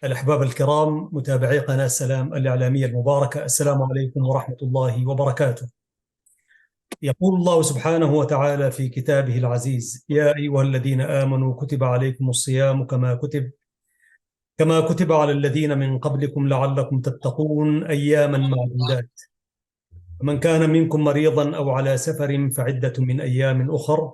الأحباب الكرام متابعي قناة السلام الإعلامية المباركة، السلام عليكم ورحمة الله وبركاته. يقول الله سبحانه وتعالى في كتابه العزيز: يا أيها الذين آمنوا كتب عليكم الصيام كما كتب على الذين من قبلكم لعلكم تتقون أياما معدودات. فمن كان منكم مريضا أو على سفر فعدة من أيام أخر،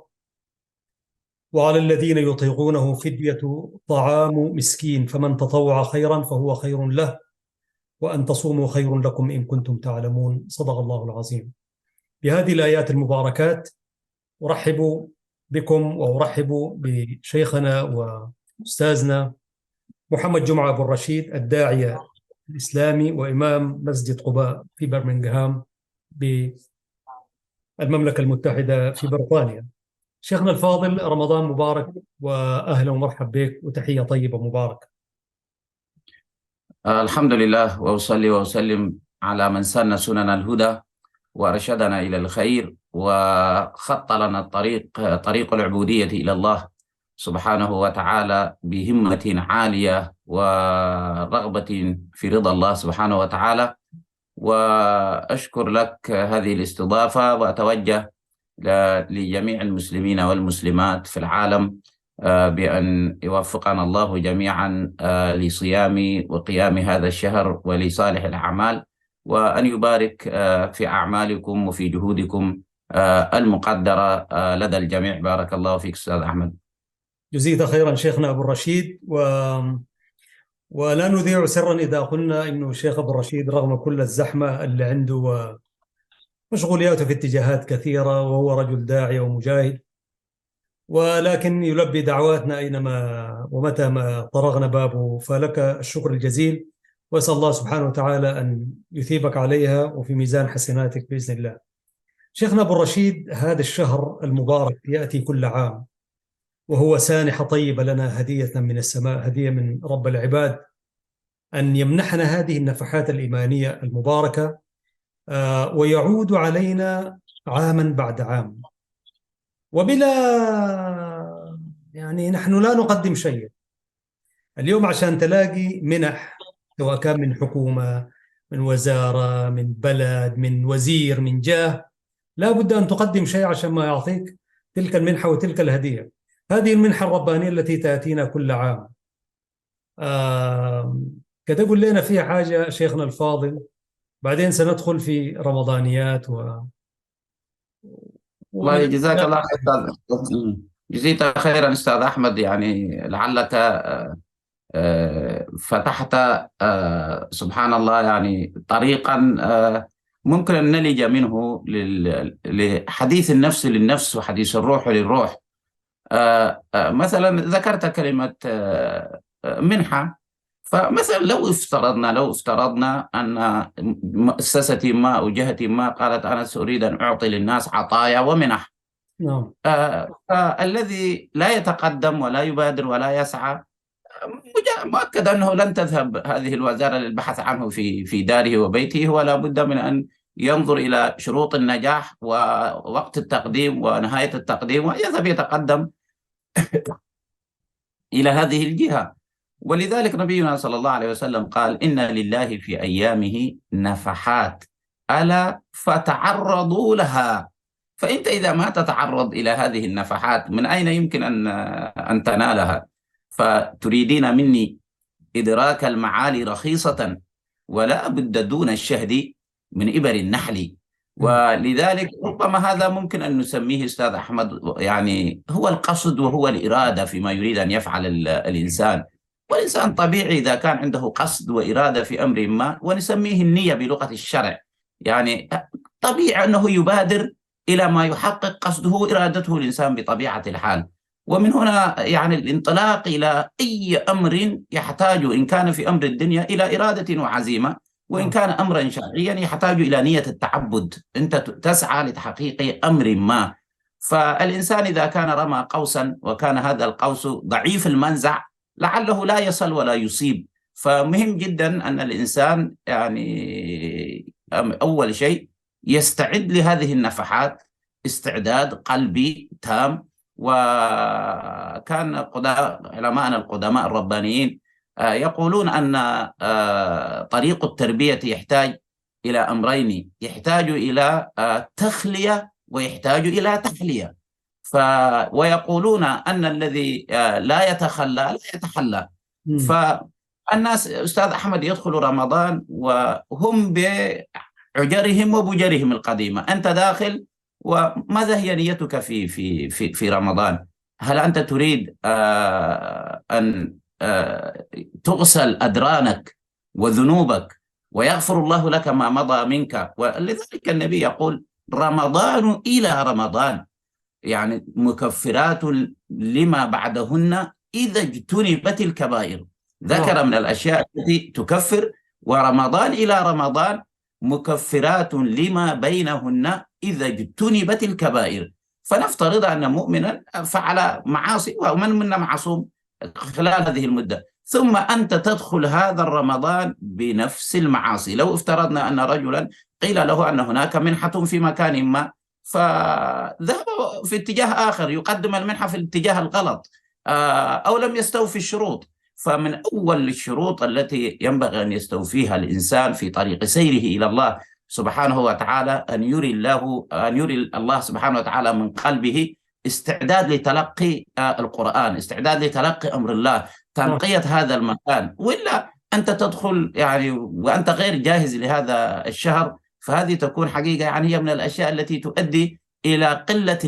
وعلى الذين يطيقونه فدية طعام مسكين، فمن تطوع خيرا فهو خير له، وأن تصوموا خير لكم إن كنتم تعلمون. صدق الله العظيم. بهذه الآيات المباركات أرحب بكم وأرحب بشيخنا وأستاذنا محمد جمعة أبو الرشيد، الداعية الإسلامي وإمام مسجد قباء في برمنغهام بالمملكة المتحدة في بريطانيا. شيخنا الفاضل، رمضان مبارك وأهلا ومرحب بك وتحية طيبة مباركة. الحمد لله، وأصلي وأسلم على من سن سنن الهدى وأرشدنا إلى الخير وخط لنا طريق العبودية إلى الله سبحانه وتعالى بهمة عالية ورغبة في رضا الله سبحانه وتعالى. وأشكر لك هذه الاستضافة، وأتوجه لجميع المسلمين والمسلمات في العالم بأن يوفقنا الله جميعا لصيام وقيام هذا الشهر ولصالح الأعمال، وأن يبارك في أعمالكم وفي جهودكم المقدرة لدى الجميع. بارك الله فيك أستاذ أحمد. جزيت خيرا شيخنا أبو الرشيد. ولا نذيع سرا إذا قلنا إنه الشيخ أبو الرشيد رغم كل الزحمة اللي عنده ومشغولياته في اتجاهات كثيرة، وهو رجل داعية ومجاهد، ولكن يلبي دعواتنا أينما ومتى ما طرقنا بابه. فلك الشكر الجزيل، وأسأل الله سبحانه وتعالى أن يثيبك عليها وفي ميزان حسناتك بإذن الله. شيخنا أبو الرشيد، هذا الشهر المبارك يأتي كل عام، وهو سانحة طيبة لنا، هدية من السماء، هدية من رب العباد، أن يمنحنا هذه النفحات الإيمانية المباركة، ويعود علينا عاما بعد عام وبلا، يعني نحن لا نقدم شيء. اليوم عشان تلاقي منح، سواء كان من حكومة، من وزارة، من بلد، من وزير، من جاه، لا بد أن تقدم شيء عشان ما يعطيك تلك المنحة وتلك الهدية. هذه المنحة الربانية التي تأتينا كل عام. كده قول لنا فيها حاجة شيخنا الفاضل، بعدين سندخل في رمضانيات الله ومن يجزاك الله خير جزيت خيرا أستاذ أحمد. يعني لعلك فتحت سبحان الله يعني طريقا ممكن أن نلج منه لحديث النفس للنفس وحديث الروح للروح. مثلا ذكرت كلمة منحة. فمثلا لو افترضنا أن مؤسسة ما أو جهة ما قالت أنا سأريد أن أعطي للناس عطايا ومنح، نعم. فالذي لا يتقدم ولا يبادر ولا يسعى مؤكد أنه لن تذهب هذه الوزارة للبحث عنه في داره وبيته، ولا بد من أن ينظر إلى شروط النجاح ووقت التقديم ونهاية التقديم ويذهب يتقدم إلى هذه الجهة. ولذلك نبينا صلى الله عليه وسلم قال إن لله في أيامه نفحات ألا فتعرضوا لها. فأنت إذا ما تتعرض إلى هذه النفحات من أين يمكن أن تنالها؟ فتريدين مني إدراك المعالي رخيصة، ولا بد دون الشهد من إبر النحل. ولذلك ربما هذا ممكن أن نسميه أستاذ أحمد يعني هو القصد وهو الإرادة فيما يريد أن يفعل الإنسان. والإنسان طبيعي إذا كان عنده قصد وإرادة في أمر ما، ونسميه النية بلغة الشرع، يعني طبيعي أنه يبادر إلى ما يحقق قصده وإرادته الإنسان بطبيعة الحال. ومن هنا يعني الانطلاق إلى أي أمر يحتاج، إن كان في أمر الدنيا إلى إرادة وعزيمة، وإن كان أمرا شرعيا يحتاج إلى نية التعبد. أنت تسعى لتحقيق أمر ما. فالإنسان إذا كان رمى قوسا وكان هذا القوس ضعيف المنزع لعله لا يصل ولا يصيب. فمهم جدا أن الإنسان يعني أول شيء يستعد لهذه النفحات استعداد قلبي تام. وكان علماءنا القدماء الربانيين يقولون أن طريق التربية يحتاج إلى أمرين، يحتاج إلى تخلية ويحتاج إلى تحلية. ويقولون أن الذي لا يتخلى لا يتحلى. فالناس أستاذ أحمد يدخل رمضان وهم بعجرهم وبجرهم القديمة، أنت داخل، وماذا هي نيتك في رمضان؟ هل أنت تريد أن تغسل أدرانك وذنوبك ويغفر الله لك ما مضى منك؟ ولذلك النبي يقول رمضان إلى رمضان، يعني مكفرات لما بعدهن إذا اجتنبت الكبائر. ذكر من الأشياء التي تكفر، ورمضان إلى رمضان مكفرات لما بينهن إذا اجتنبت الكبائر. فنفترض أن مؤمنا فعل معاصي، ومن منا معصوم خلال هذه المدة، ثم أنت تدخل هذا الرمضان بنفس المعاصي. لو افترضنا أن رجلا قيل له أن هناك منحة في مكان ما، فذهب في اتجاه آخر يقدم المنحة في الاتجاه الغلط، أو لم يستوفي الشروط. فمن أول الشروط التي ينبغي أن يستوفيها الإنسان في طريق سيره إلى الله سبحانه وتعالى أن يري الله سبحانه وتعالى من قلبه استعداد لتلقي القرآن، استعداد لتلقي أمر الله، تنقية هذا المكان. وإلا أنت تدخل يعني وأنت غير جاهز لهذا الشهر، فهذه تكون حقيقة يعني هي من الأشياء التي تؤدي إلى قلة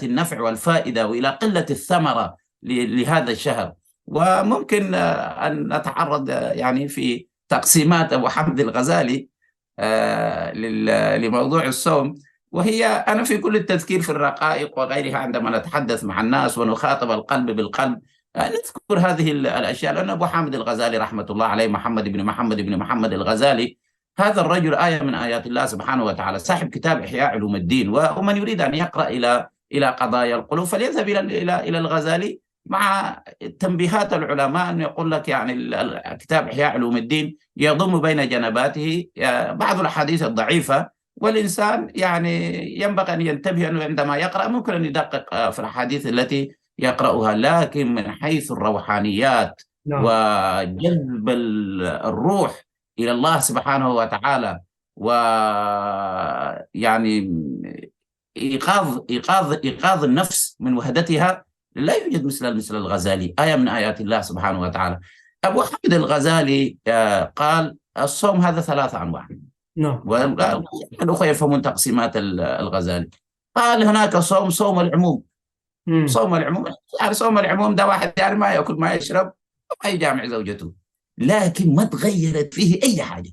النفع والفائدة، وإلى قلة الثمرة لهذا الشهر. وممكن أن نتعرض يعني في تقسيمات أبو حامد الغزالي لموضوع الصوم، وهي أنا في كل التذكير في الرقائق وغيرها عندما نتحدث مع الناس ونخاطب القلب بالقلب نذكر هذه الأشياء، لأن أبو حامد الغزالي رحمة الله عليه، محمد بن محمد الغزالي، هذا الرجل آية من آيات الله سبحانه وتعالى، صاحب كتاب إحياء علوم الدين. ومن يريد أن يقرأ إلى قضايا القلوب فليذهب إلى الغزالي، مع تنبيهات العلماء أن يقول لك يعني كتاب إحياء علوم الدين يضم بين جنباته بعض الأحاديث الضعيفة، والإنسان يعني ينبغي أن ينتبه أنه عندما يقرأ ممكن أن يدقق في الأحاديث التي يقرأها، لكن من حيث الروحانيات وجذب الروح إلى الله سبحانه وتعالى، ويعني إيقاظ النفس من وهدتها، لا يوجد مثل الغزالي، آية من آيات الله سبحانه وتعالى. أبو حامد الغزالي قال الصوم هذا 3 أنواع. والأخوة يفهمون تقسيمات الغزالي. قال هناك صوم العموم. صوم العموم يعني صوم العموم ده واحد يعني ما يأكل ما يشرب وما يجامع زوجته، لكن ما تغيرت فيه أي حاجة،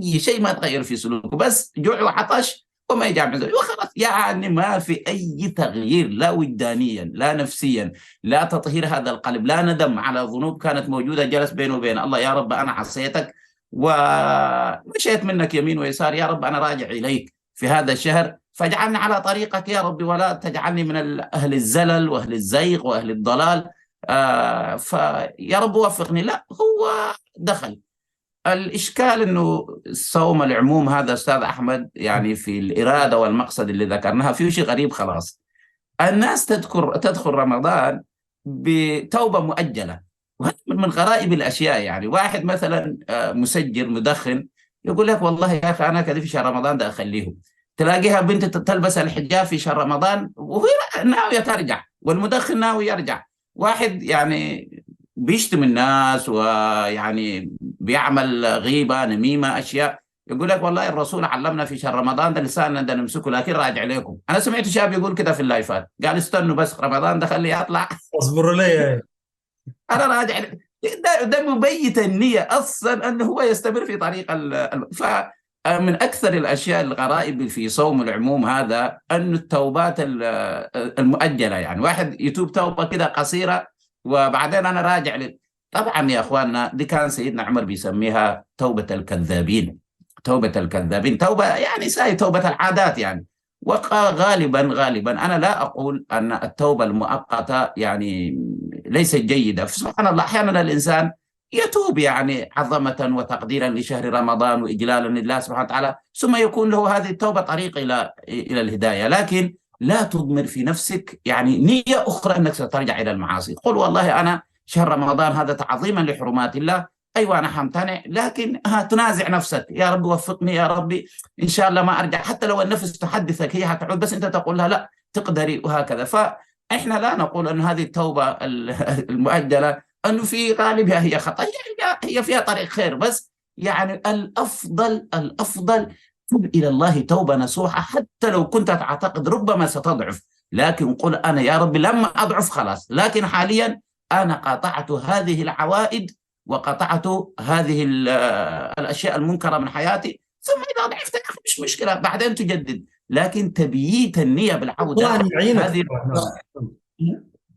أي شيء ما تغير في سلوكه، بس جوع وعطش وما يجامع زوجته وخلاص. يعني ما في أي تغيير، لا وجدانيا لا نفسيا، لا تطهير هذا القلب، لا ندم على ذنوب كانت موجودة جلس بينه وبين الله، يا رب أنا عصيتك ومشيت منك يمين ويسار، يا رب أنا راجع إليك في هذا الشهر، فاجعلني على طريقك يا رب، ولا تجعلني من أهل الزلل وأهل الزيغ وأهل الضلال، فيا رب وفقني. لا، هو دخل. الإشكال أنه صوم العموم هذا أستاذ أحمد يعني في الإرادة والمقصد اللي ذكرناها فيه شيء غريب. خلاص الناس تدخل رمضان بتوبة مؤجلة، وهذا من غرائب الأشياء. يعني واحد مثلا مسجر مدخن يقول لك والله يا أخي أنا كذا في شهر رمضان ده أخليه، تلاقيها بنت تلبس الحجاب في شهر رمضان وهي ناوية ترجع، والمدخن ناوي يرجع. واحد يعني بيشتم الناس ويعني بيعمل غيبة نميمة أشياء، يقول لك والله الرسول علمنا في شهر رمضان ده لساننا ده نمسكه لكن راجع لكم. أنا سمعت شاب يقول كده في اللايفات، قال استنوا بس رمضان ده خليه يطلع اصبروا لي أنا راجع. ده مبيت النية أصلا أنه هو يستمر في طريق فمن أكثر الأشياء الغرائب في صوم العموم هذا أن التوبات المؤجلة، يعني واحد يتوب توبة كده قصيرة وبعدين أنا راجع طبعا يا أخواننا دي كان سيدنا عمر بيسميها توبة الكذابين. توبة يعني ساي توبة العادات يعني. وغالبا أنا لا أقول أن التوبة المؤقتة يعني ليست جيدة، سبحان الله أحيانا الإنسان يتوب يعني عظمة وتقديرا لشهر رمضان وإجلالا لله سبحانه وتعالى، ثم يكون له هذه التوبة طريق إلى الهداية، لكن لا تضمر في نفسك يعني نية أخرى أنك سترجع إلى المعاصي. قل والله أنا شهر رمضان هذا تعظيما لحرمات الله، أيوة أنا حمتنع، لكن تنازع نفسك، يا رب وفقني يا ربي إن شاء الله ما أرجع، حتى لو النفس تحدثك هي حتعود، بس أنت تقول لها لا تقدري وهكذا. فإحنا لا نقول أن هذه التوبة المؤجلة أنه في غالبها هي خطأ، هي فيها طريق خير، بس يعني الأفضل تب إلى الله توبة نصوحة، حتى لو كنت تعتقد ربما ستضعف، لكن قل أنا يا رب لما أضعف خلاص، لكن حاليا أنا قطعت هذه العوائد وقطعت هذه الأشياء المنكرة من حياتي، ثم إذا ضعفت مش مشكلة بعدين تجدد، لكن تبييت النية بالعودة الله يعينك. هذه.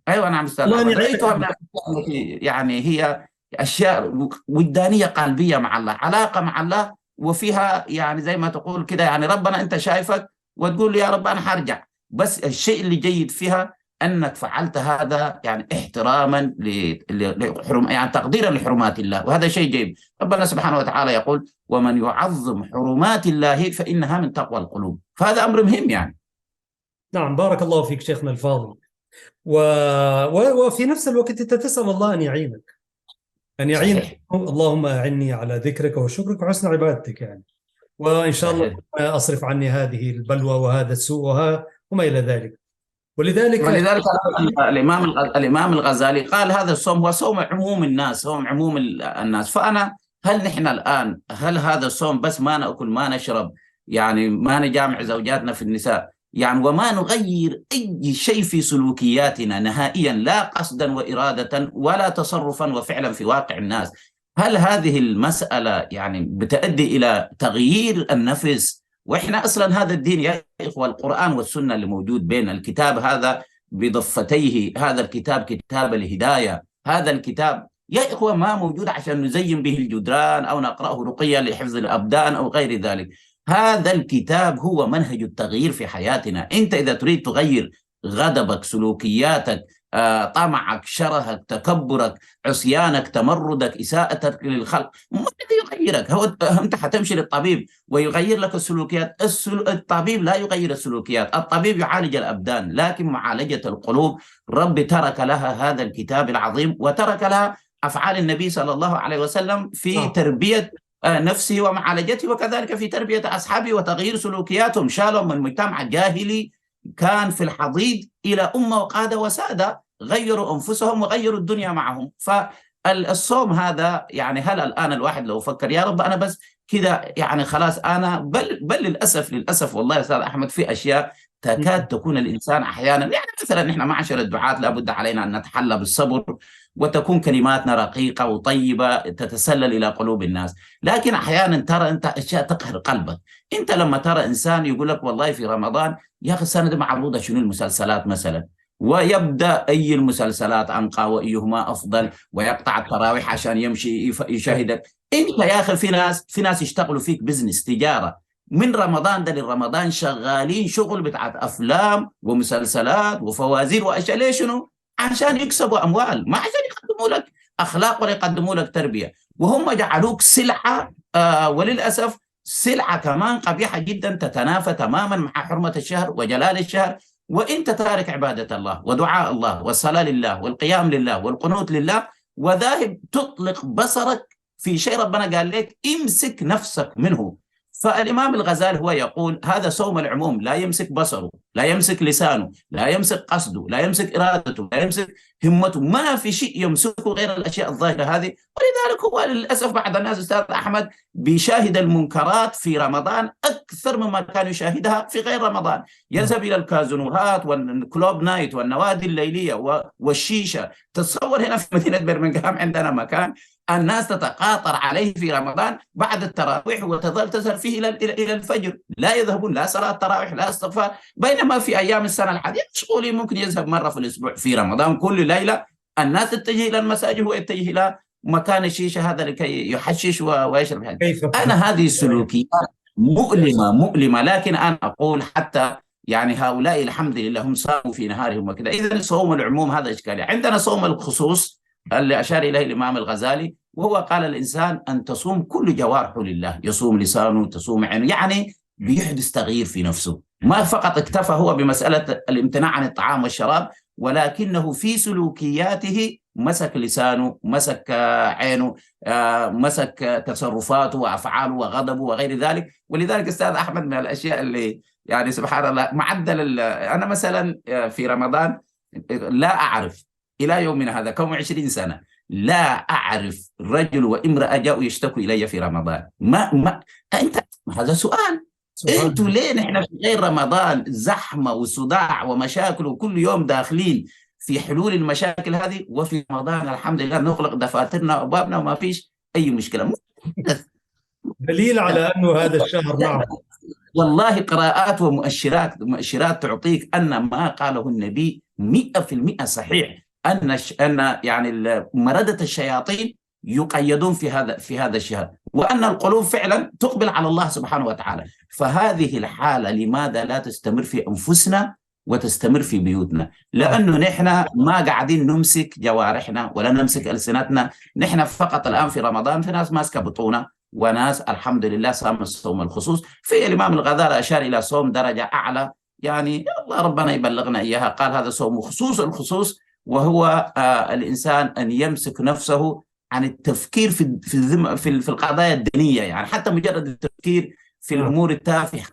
أيوة نعم أستاذ الله أحمد، يعينك. رأيتها من الأشياء التي يعني هي أشياء وجدانية قلبية مع الله، علاقة مع الله، وفيها يعني زي ما تقول كده يعني ربنا أنت شايفك وتقول لي يا رب أنا حرجع، بس الشيء اللي جيد فيها أنك فعلت هذا يعني احتراما يعني تقديرا لحرمات الله، وهذا شيء جيد. ربنا سبحانه وتعالى يقول ومن يعظم حرمات الله فإنها من تقوى القلوب، فهذا أمر مهم يعني. نعم، بارك الله فيك شيخنا الفاضل. وفي نفس الوقت أنت تسأل الله أن يعينك، أن يعينك. صحيح. اللهم أعني على ذكرك وشكرك وحسن عبادتك يعني، وإن شاء الله صحيح. أصرف عني هذه البلوى وهذا السوء وما إلى ذلك. ولذلك الإمام الغزالي قال هذا الصوم هو صوم عموم الناس، صوم عموم الناس. فأنا هل نحن الآن هل هذا الصوم بس ما نأكل ما نشرب يعني ما نجامع زوجاتنا في النساء يعني وما نغير أي شيء في سلوكياتنا نهائيا، لا قصدا وإرادة ولا تصرفا وفعلا في واقع الناس، هل هذه المسألة يعني بتؤدي إلى تغيير النفس؟ وإحنا أصلا هذا الدين يا إخوة، القرآن والسنة اللي موجود بين الكتاب هذا بضفتيه، هذا الكتاب كتاب الهداية، هذا الكتاب يا إخوة ما موجود عشان نزين به الجدران أو نقرأه رقية لحفظ الأبدان أو غير ذلك، هذا الكتاب هو منهج التغيير في حياتنا. أنت إذا تريد تغير غضبك، سلوكياتك، طمعك، شرهك، تكبرك، عصيانك، تمردك، إساءتك للخلق، ما الذي يغيرك؟ هو أنت حتمشي للطبيب ويغير لك السلوكيات؟ الطبيب لا يغير السلوكيات، الطبيب يعالج الأبدان، لكن معالجة القلوب رب ترك لها هذا الكتاب العظيم، وترك لها أفعال النبي صلى الله عليه وسلم في تربية نفسه ومعالجته، وكذلك في تربية أصحابه وتغيير سلوكياتهم. شالهم من مجتمع جاهلي كان في الحضيض إلى أمة وقادة وسادة غيروا أنفسهم وغيروا الدنيا معهم. فالصوم هذا يعني هل الآن الواحد لو فكر يا رب أنا بس كذا يعني خلاص أنا بل للأسف والله يا أستاذ أحمد في أشياء تكاد تكون الإنسان أحيانا يعني مثلا نحن معشر الدعاة لابد علينا أن نتحلى بالصبر وتكون كلماتنا رقيقة وطيبة تتسلل إلى قلوب الناس، لكن أحيانا ترى أنت أشياء تقهر قلبك. أنت لما ترى إنسان يقول لك والله في رمضان يا أخي السنة دي معروضة شنو المسلسلات مثلا، ويبدأ أي المسلسلات أنقى وأيهما أفضل ويقطع التراويح عشان يمشي يشاهدك. أنت يا أخي في ناس يشتغلوا فيك بزنس تجارة من رمضان ده لرمضان شغالين شغل بتاعت أفلام ومسلسلات وفوازير وأشياء، ليش شنو؟ عشان يكسبوا أموال، ما عشان يقدموا لك أخلاق ولا يقدموا لك تربية، وهم جعلوك سلعة وللأسف سلعة كمان قبيحة جدا تتنافى تماما مع حرمة الشهر وجلال الشهر، وإنت تارك عبادة الله ودعاء الله والصلاة لله والقيام لله والقنوت لله وذاهب تطلق بصرك في شيء ربنا قال لك امسك نفسك منه. فالإمام الغزالي هو يقول هذا صوم العموم، لا يمسك بصره، لا يمسك لسانه، لا يمسك قصده، لا يمسك إرادته، لا يمسك همته، ما في شيء يمسكه غير الأشياء الظاهرة هذه. ولذلك هو للأسف بعض الناس أستاذ أحمد بيشاهد المنكرات في رمضان أكثر مما كان يشاهدها في غير رمضان، يذهب إلى الكازينوهات والكلوب نايت والنوادي الليلية والشيشة. تصور هنا في مدينة برمنغهام عندنا مكان الناس تتقاطر عليه في رمضان بعد التراويح وتظل تسهر فيه إلى الفجر، لا يذهبون لا صلاة تراويح لا استغفار، بينما في أيام السنة الحالية مشغولين ممكن يذهب مرة في الأسبوع. في رمضان كل ليلة الناس تتجه إلى المساجد ويتجه إلى مكان الشيشة هذا لكي يحشش ويشرب. أنا هذه السلوكيات مؤلمة، لكن أنا أقول حتى يعني هؤلاء الحمد لله هم صاموا في نهارهم وكذا. إذن صوم العموم هذا إشكالي. عندنا صوم الخصوص اللي أشار إليه الإمام الغزالي، وهو قال الإنسان أن تصوم كل جوارحه لله، يصوم لسانه تصوم عينه، يعني بيحدث تغيير في نفسه، ما فقط اكتفى هو بمسألة الامتناع عن الطعام والشراب، ولكنه في سلوكياته مسك لسانه، مسك عينه، مسك تصرفاته وأفعاله وغضبه وغير ذلك. ولذلك أستاذ أحمد، من الأشياء اللي يعني سبحان الله معدل أنا مثلا في رمضان لا أعرف إلى يومنا هذا كم 20 سنة لا أعرف رجل وامرأة جاءوا يشتكوا إلي في رمضان. ما أنت، هذا سؤال. انتوا ليه نحن في غير رمضان زحمة وصداع ومشاكل وكل يوم داخلين في حلول المشاكل هذه، وفي رمضان الحمد لله نغلق دفاترنا وابوابنا وما فيش أي مشكلة؟ دليل على أنه هذا الشهر معه. والله قراءات ومؤشرات تعطيك أن ما قاله النبي 100% صحيح، أن يعني مردة الشياطين يقيدون في هذا الشهر، وأن القلوب فعلا تقبل على الله سبحانه وتعالى. فهذه الحالة لماذا لا تستمر في أنفسنا وتستمر في بيوتنا؟ لأنه نحن ما قاعدين نمسك جوارحنا ولا نمسك ألسنتنا. نحن فقط الآن في رمضان في ناس ماسكة بطونة، وناس الحمد لله صام الصوم الخصوص. في الإمام الغزالي أشار إلى صوم درجة أعلى، يعني الله ربنا يبلغنا إياها، قال هذا صوم خصوص الخصوص، وهو الإنسان أن يمسك نفسه عن التفكير في القضايا الدينية، يعني حتى مجرد التفكير في الأمور التافهة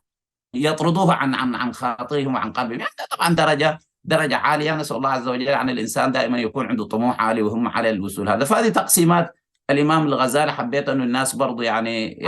يطردوه عن خاطرهم وعن قلبهم. يعني طبعا درجة عالية. نسأل الله عز وجل عن الإنسان دائما يكون عنده طموح عالي وهم على الوصول هذا. فهذه تقسيمات الإمام الغزالي حبيت أن الناس برضو يعني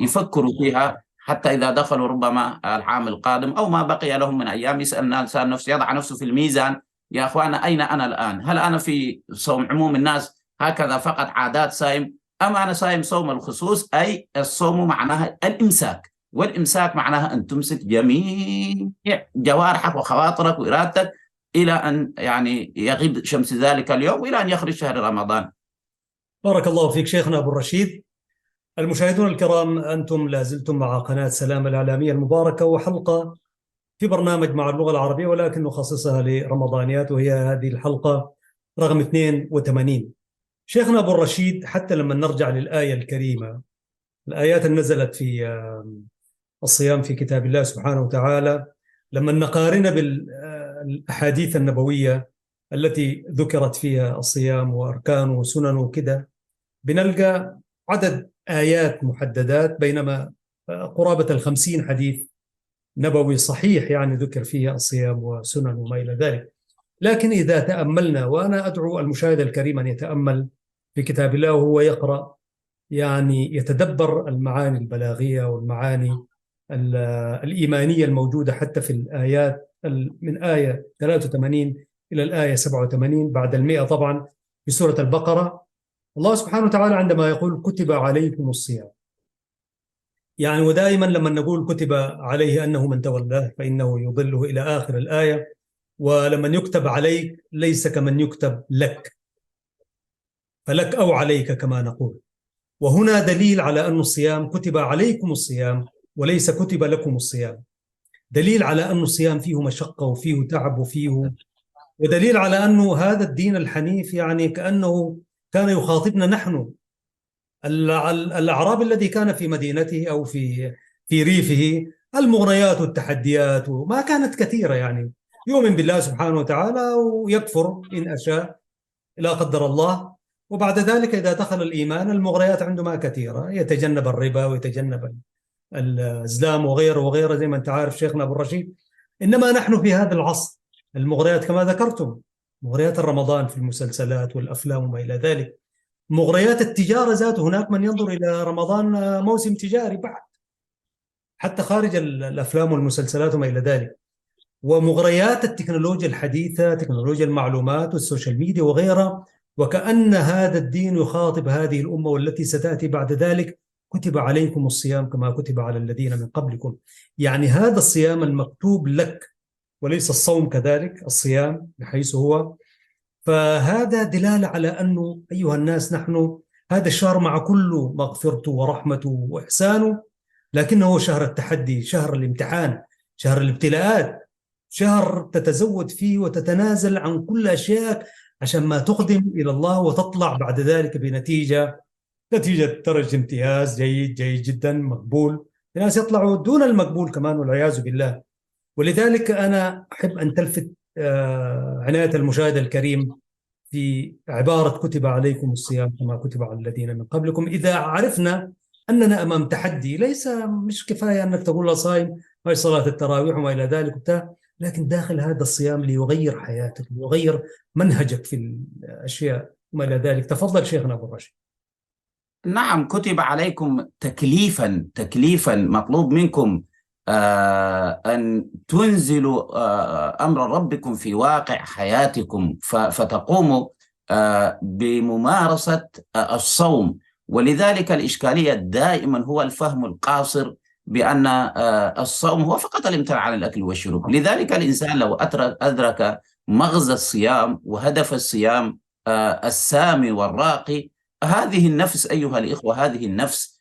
يفكروا فيها، حتى إذا دخلوا ربما العام القادم أو ما بقي لهم من أيام يسأل نفسه، يضع نفسه في الميزان. يا أخوانا، أين أنا الآن؟ هل أنا في صوم عموم الناس هكذا فقط عادات صائم، أم أنا صائم صوم الخصوص؟ أي الصوم معناها الإمساك، والإمساك معناها أن تمسك جميع جوارحك وخواطرك وإرادتك إلى أن يعني يغيب شمس ذلك اليوم وإلى أن يخرج شهر رمضان. بارك الله فيك شيخنا أبو الرشيد. المشاهدون الكرام، أنتم لازلتم مع قناة سلام الإعلامية المباركة، وحلقة في برنامج مع اللغة العربية، ولكن نخصصها لرمضانيات، وهي هذه الحلقة رقم 82. شيخنا أبو الرشيد، حتى لما نرجع للآية الكريمة، الآيات النزلت في الصيام في كتاب الله سبحانه وتعالى، لما نقارن بالأحاديث النبوية التي ذكرت فيها الصيام وأركانه وسننه وكده، بنلقى عدد آيات محددات، بينما قرابة 50 حديث نبوي صحيح يعني ذكر فيها الصيام وسنن وما إلى ذلك. لكن إذا تأملنا، وأنا أدعو المشاهد الكريم أن يتأمل في كتاب الله وهو يقرأ، يعني يتدبر المعاني البلاغية والمعاني الإيمانية الموجودة حتى في الآيات، من آية 83 إلى الآية 87 بعد 100 طبعا في سورة البقرة. الله سبحانه وتعالى عندما يقول كتب عليكم الصيام، يعني ودائما لما نقول كتب عليه أنه من تولاه فإنه يضله إلى آخر الآية، ولما يكتب عليك ليس كمن يكتب لك، فلك أو عليك كما نقول. وهنا دليل على أن الصيام كتب عليكم الصيام وليس كتب لكم الصيام، دليل على أن الصيام فيه مشقة وفيه تعب ودليل على أنه هذا الدين الحنيف يعني كأنه كان يخاطبنا نحن الأعرابي الذي كان في مدينته أو في ريفه. المغريات والتحديات وما كانت كثيرة، يعني يؤمن بالله سبحانه وتعالى ويكفر إن أشاء لا قدر الله، وبعد ذلك إذا دخل الإيمان المغريات عنده ما كثيرة، يتجنب الربا ويتجنب الإزلام وغيره وغيره زي ما أنت عارف شيخنا أبو الرشيد. إنما نحن في هذا العصر المغريات كما ذكرتم، مغريات رمضان في المسلسلات والأفلام وما إلى ذلك، مغريات التجارة ذات، هناك من ينظر إلى رمضان موسم تجاري بعد، حتى خارج الأفلام والمسلسلات وما إلى ذلك، ومغريات التكنولوجيا الحديثة، تكنولوجيا المعلومات والسوشيال ميديا وغيرها. وكأن هذا الدين يخاطب هذه الأمة والتي ستأتي بعد ذلك، كتب عليكم الصيام كما كتب على الذين من قبلكم. يعني هذا الصيام المكتوب لك، وليس الصوم كذلك، الصيام بحيث هو. فهذا دلالة على أنه أيها الناس، نحن هذا الشهر مع كل مغفرته ورحمته وإحسانه، لكنه شهر التحدي، شهر الامتحان، شهر الابتلاءات، شهر تتزود فيه وتتنازل عن كل أشياء عشان ما تقدم إلى الله وتطلع بعد ذلك بنتيجة درجة امتياز جيد جدا مقبول. الناس يطلعوا دون المقبول كمان والعياذ بالله. ولذلك أنا أحب أن تلفت عناية المشاهد الكريم في عبارة كتب عليكم الصيام كما كتب على الذين من قبلكم. إذا عرفنا أننا أمام تحدي، مش كفاية أنك تقول له صايم هاي صلاة التراويح وما إلى ذلك وبتاع، لكن داخل هذا الصيام ليغير حياتك، ليغير منهجك في الأشياء وما إلى ذلك. تفضل شيخنا أبو رشيد. نعم، كتب عليكم تكليفا مطلوب منكم أن تنزلوا أمر ربكم في واقع حياتكم، فتقوموا بممارسة الصوم. ولذلك الإشكالية دائما هو الفهم القاصر بأن الصوم هو فقط الامتناع عن الأكل والشرب. لذلك الإنسان لو أدرك مغزى الصيام وهدف الصيام السامي والراقي، هذه النفس أيها الإخوة، هذه النفس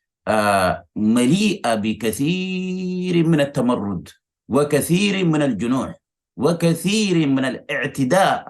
مليئة بكثير من التمرد وكثير من الجنوح وكثير من الاعتداء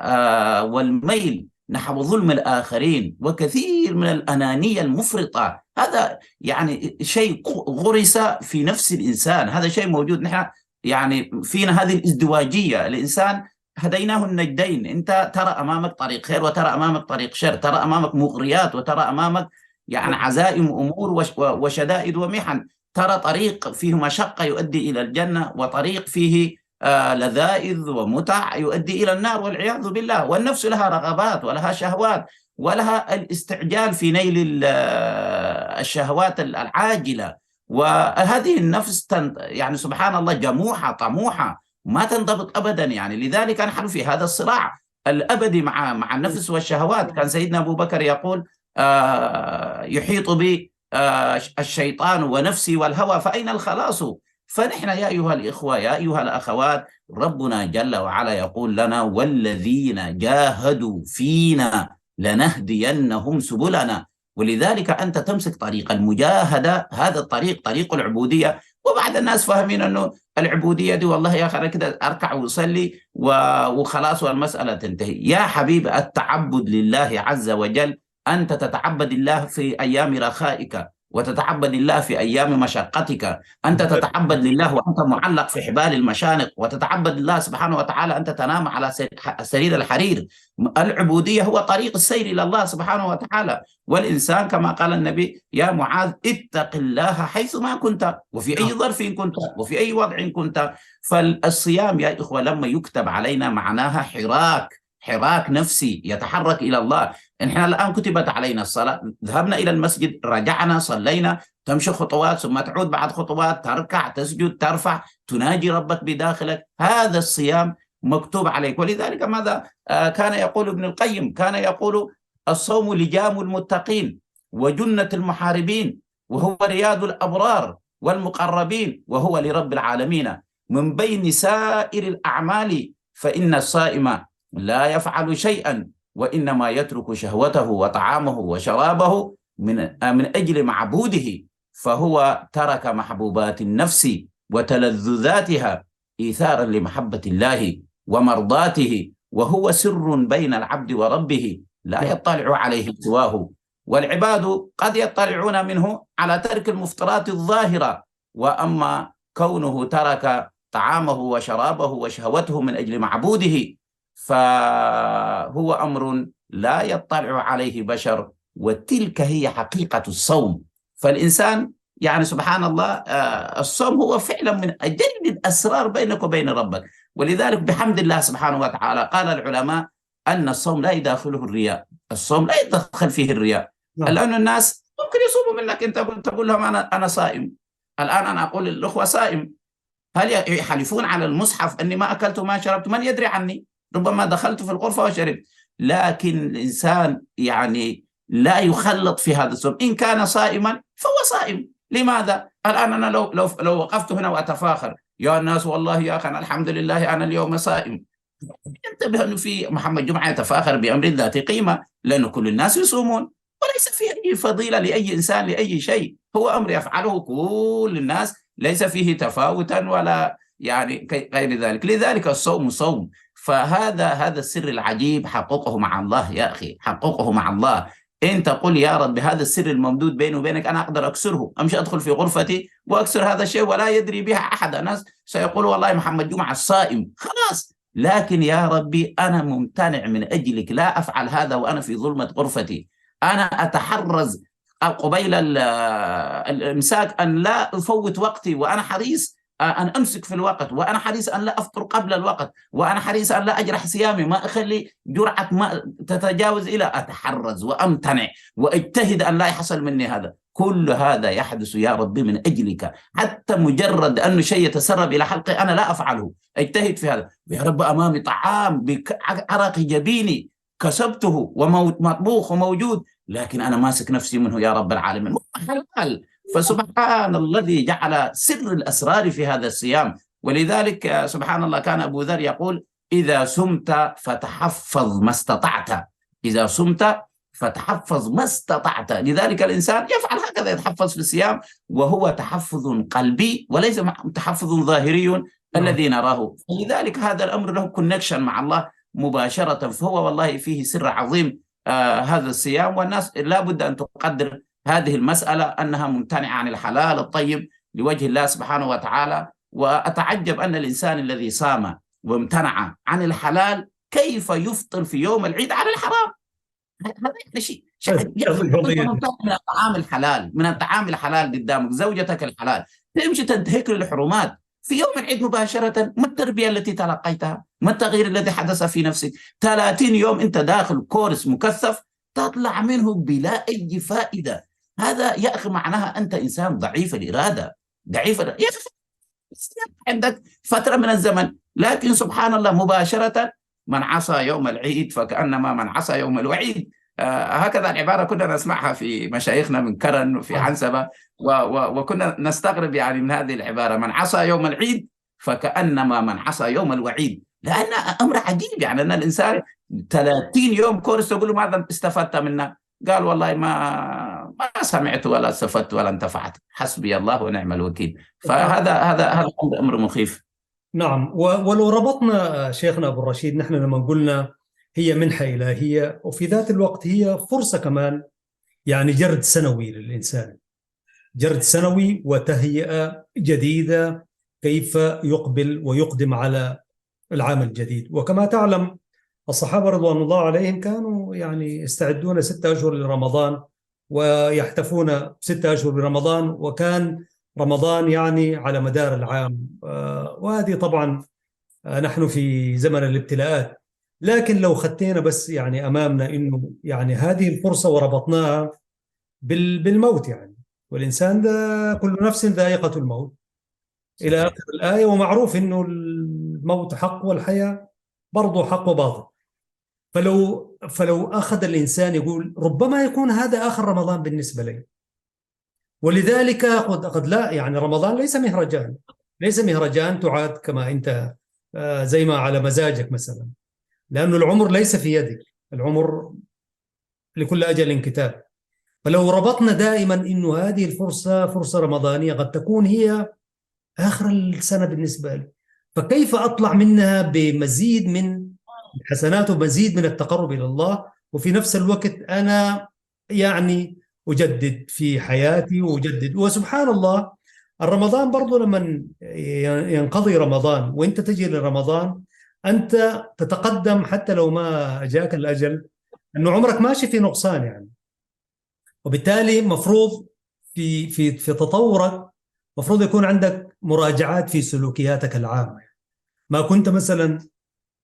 والميل نحو ظلم الآخرين وكثير من الأنانية المفرطة. هذا يعني شيء غرس في نفس الإنسان، هذا شيء موجود. نحن يعني فينا هذه الازدواجية. الإنسان هديناه النجدين، أنت ترى أمامك طريق خير وترى أمامك طريق شر، ترى أمامك مغريات وترى أمامك يعني عزائم أمور وشدائد ومحن، ترى طريق فيه مشقة يؤدي إلى الجنة وطريق فيه لذائذ ومتع يؤدي إلى النار والعياذ بالله. والنفس لها رغبات ولها شهوات ولها الاستعجال في نيل الشهوات العاجلة. وهذه النفس يعني سبحان الله جموحة طموحة ما تنضبط أبدا. يعني لذلك نحن في هذا الصراع الأبدي مع النفس والشهوات. كان سيدنا أبو بكر يقول يحيط بي الشيطان ونفسي والهوى فأين الخلاص؟ فنحن يا أيها الإخوة يا أيها الأخوات، ربنا جل وعلا يقول لنا: والذين جاهدوا فينا لنهدينهم سبلنا. ولذلك أنت تمسك طريق المجاهدة، هذا الطريق طريق العبودية. وبعد الناس فاهمين أنه العبودية دي والله يا أخي أنا كده أركع وأصلي وخلاص والمسألة تنتهي. يا حبيب، التعبد لله عز وجل أنت تتعبد الله في أيام رخائك وتتعبد الله في أيام مشقتك. أنت تتعبد لله وأنت معلق في حبال المشانق، وتتعبد الله سبحانه وتعالى أنت تنام على سرير الحرير. العبودية هو طريق السير إلى الله سبحانه وتعالى. والإنسان كما قال النبي: يا معاذ اتق الله حيثما كنت وفي أي ظرف كنت وفي أي وضع كنت. فالصيام يا إخوة لما يكتب علينا معناها حراك نفسي يتحرك إلى الله. نحن الآن كتبت علينا الصلاة، ذهبنا إلى المسجد، رجعنا، صلينا، تمشي خطوات ثم تعود بعد خطوات، تركع، تسجد، ترفع، تناجي ربك بداخلك. هذا الصيام مكتوب عليك. ولذلك ماذا كان يقول ابن القيم؟ كان يقول: الصوم لجام المتقين وجنة المحاربين، وهو رياض الأبرار والمقربين، وهو لرب العالمين. من بين سائر الأعمال فإن الصائم لا يفعل شيئا وإنما يترك شهوته وطعامه وشرابه من أجل معبوده، فهو ترك محبوبات النفس وتلذذاتها إيثارا لمحبة الله ومرضاته، وهو سر بين العبد وربه لا يطلع عليه سواه. والعباد قد يطلعون منه على ترك المفطرات الظاهرة، وأما كونه ترك طعامه وشرابه وشهوته من أجل معبوده فهو أمر لا يطلع عليه بشر، وتلك هي حقيقة الصوم. فالإنسان يعني سبحان الله الصوم هو فعلا من أجل الأسرار بينك وبين ربك. ولذلك بحمد الله سبحانه وتعالى قال العلماء أن الصوم لا يداخله الرياء، الصوم لا يدخل فيه الرياء. الآن الناس ممكن يصوموا منك، أنت تقول لهم أنا صائم. الآن أنا أقول للأخوة صائم، هل يحلفون على المصحف أني ما أكلت وما شربت؟ من يدري عني؟ ربما دخلت في الغرفة وشربت. لكن الإنسان يعني لا يخلط في هذا الصوم. إن كان صائما فهو صائم. لماذا؟ الآن أنا لو وقفت هنا وأتفاخر: يا الناس والله يا أخي الحمد لله أنا اليوم صائم، انتبه أنه في محمد جمعة يتفاخر بأمر ذات قيمة، لأن كل الناس يصومون وليس فيه أي فضيلة لأي إنسان لأي شيء، هو أمر يفعله كل الناس، ليس فيه تفاوتا ولا يعني غير ذلك. لذلك الصوم صوم. فهذا السر العجيب حققه مع الله يا أخي، حققه مع الله. أنت قل يا رب بهذا السر الممدود بيني وبينك أنا أقدر أكسره، أمشي أدخل في غرفتي وأكسر هذا الشيء ولا يدري بها أحد. الناس سيقول والله محمد جمعة الصائم، خلاص. لكن يا ربي أنا ممتنع من أجلك، لا أفعل هذا وأنا في ظلمة غرفتي. أنا أتحرز قبيل الإمساك أن لا أفوت وقتي، وأنا حريص أن أمسك في الوقت، وأنا حريص أن لا أفطر قبل الوقت، وأنا حريص أن لا أجرح صيامي، ما أخلي جرعة ما تتجاوز إلى أتحرز وأمتنع وأجتهد أن لا يحصل مني هذا. كل هذا يحدث يا ربي من أجلك، حتى مجرد أنه شيء يتسرب إلى حلقي أنا لا أفعله، أجتهد في هذا. يا رب أمامي طعام بعرق جبيني كسبته ومطبوخ وموجود، لكن أنا ماسك نفسي منه يا رب العالمين، حلال. فسبحان الذي جعل سر الأسرار في هذا الصيام. ولذلك سبحان الله كان أبو ذر يقول: إذا صمت فتحفظ ما استطعت، إذا صمت فتحفظ ما استطعت. لذلك الإنسان يفعل هكذا، يتحفظ في الصيام، وهو تحفظ قلبي وليس تحفظ ظاهري الذي نراه. لذلك هذا الأمر له كونكشن مع الله مباشرة. فهو والله فيه سر عظيم هذا الصيام، والناس لا بد أن تقدر هذه المسألة أنها ممتنعة عن الحلال الطيب لوجه الله سبحانه وتعالى. وأتعجب أن الإنسان الذي صام وامتنع عن الحلال كيف يفطر في يوم العيد على الحرام. هذا شيء من الطعام الحلال، من الطعام الحلال قدامك، زوجتك الحلال، تمشي تنتهك الحرمات في يوم العيد مباشرة. ما التربية التي تلقيتها؟ ما التغيير الذي حدث في نفسك؟ 30 يوم أنت داخل كورس مكثف تطلع منه بلا أي فائدة. هذا يا أخي معناها أنت إنسان ضعيف الإرادة، ضعيف يا أخي عندك فترة من الزمن. لكن سبحان الله مباشرة من عصى يوم العيد فكأنما من عصى يوم الوعيد. هكذا العبارة كنا نسمعها في مشايخنا من كرن وفي عنسبة، وكنا نستغرب يعني من هذه العبارة: من عصى يوم العيد فكأنما من عصى يوم الوعيد. لأن أمر عجيب، يعني أن الإنسان 30 يوم كورس تقول له ماذا استفدت منه؟ قال والله ما سمعت ولا استفدت ولا انتفعت، حسبي الله ونعم الوكيل. فهذا أمر مخيف. نعم. ولو ربطنا شيخنا أبو الرشيد، نحن لما قلنا هي منحة إلهية، وفي ذات الوقت هي فرصة كمان، يعني جرد سنوي للإنسان، جرد سنوي وتهيئة جديدة كيف يقبل ويقدم على العام الجديد. وكما تعلم الصحابة رضوان الله عليهم كانوا يعني يستعدون 6 أشهر لرمضان ويحتفون 6 أشهر برمضان، وكان رمضان يعني على مدار العام. وهذه طبعا نحن في زمن الابتلاءات، لكن لو خدينا بس يعني أمامنا إنه يعني هذه الفرصة وربطناها بالموت، يعني والإنسان ده كل نفس ذائقة الموت إلى آخر الآية، ومعروف إنه الموت حق والحياة برضو حق وباطل. فلو أخذ الإنسان يقول ربما يكون هذا آخر رمضان بالنسبة لي، ولذلك قد لا، يعني رمضان ليس مهرجان، ليس مهرجان تعاد كما أنت زي ما على مزاجك مثلا، لأنه العمر ليس في يدك، العمر لكل أجل كتاب. فلو ربطنا دائما إنه هذه الفرصة فرصة رمضانية قد تكون هي آخر السنة بالنسبة لي، فكيف أطلع منها بمزيد من الحسنات ومزيد من التقرب إلى الله، وفي نفس الوقت أنا يعني أجدد في حياتي وأجدد. وسبحان الله الرمضان برضو لما ينقضي رمضان وإنت تجي لرمضان أنت تتقدم، حتى لو ما جاك الأجل أنه عمرك ماشي في نقصان يعني. وبالتالي مفروض في تطورك مفروض يكون عندك مراجعات في سلوكياتك العامة. ما كنت مثلا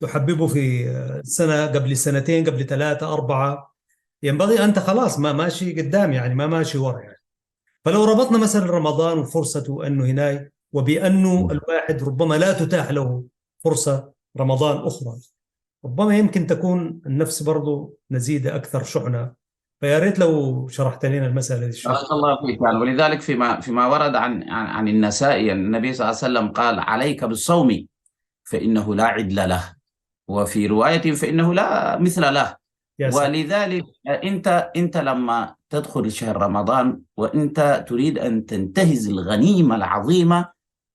تحببه في سنة قبل سنتين قبل 3 4، ينبغي أنت خلاص ما ماشي قدام، يعني ما ماشي ورا يعني. فلو ربطنا مثلا رمضان وفرصته أنه هناي، وبأنه الواحد ربما لا تتاح له فرصة رمضان أخرى، ربما يمكن تكون النفس برضو نزيدة أكثر شحنة. فيا ريت لو شرحت لنا المسألة دي. بارك الله فيك. ولذلك فيما ورد عن النسائي، النبي صلى الله عليه وسلم قال: عليك بالصوم فإنه لا عدل له، وفي رواية فإنه لا مثل له. ولذلك أنت لما تدخل شهر رمضان وأنت تريد أن تنتهز الغنيمة العظيمة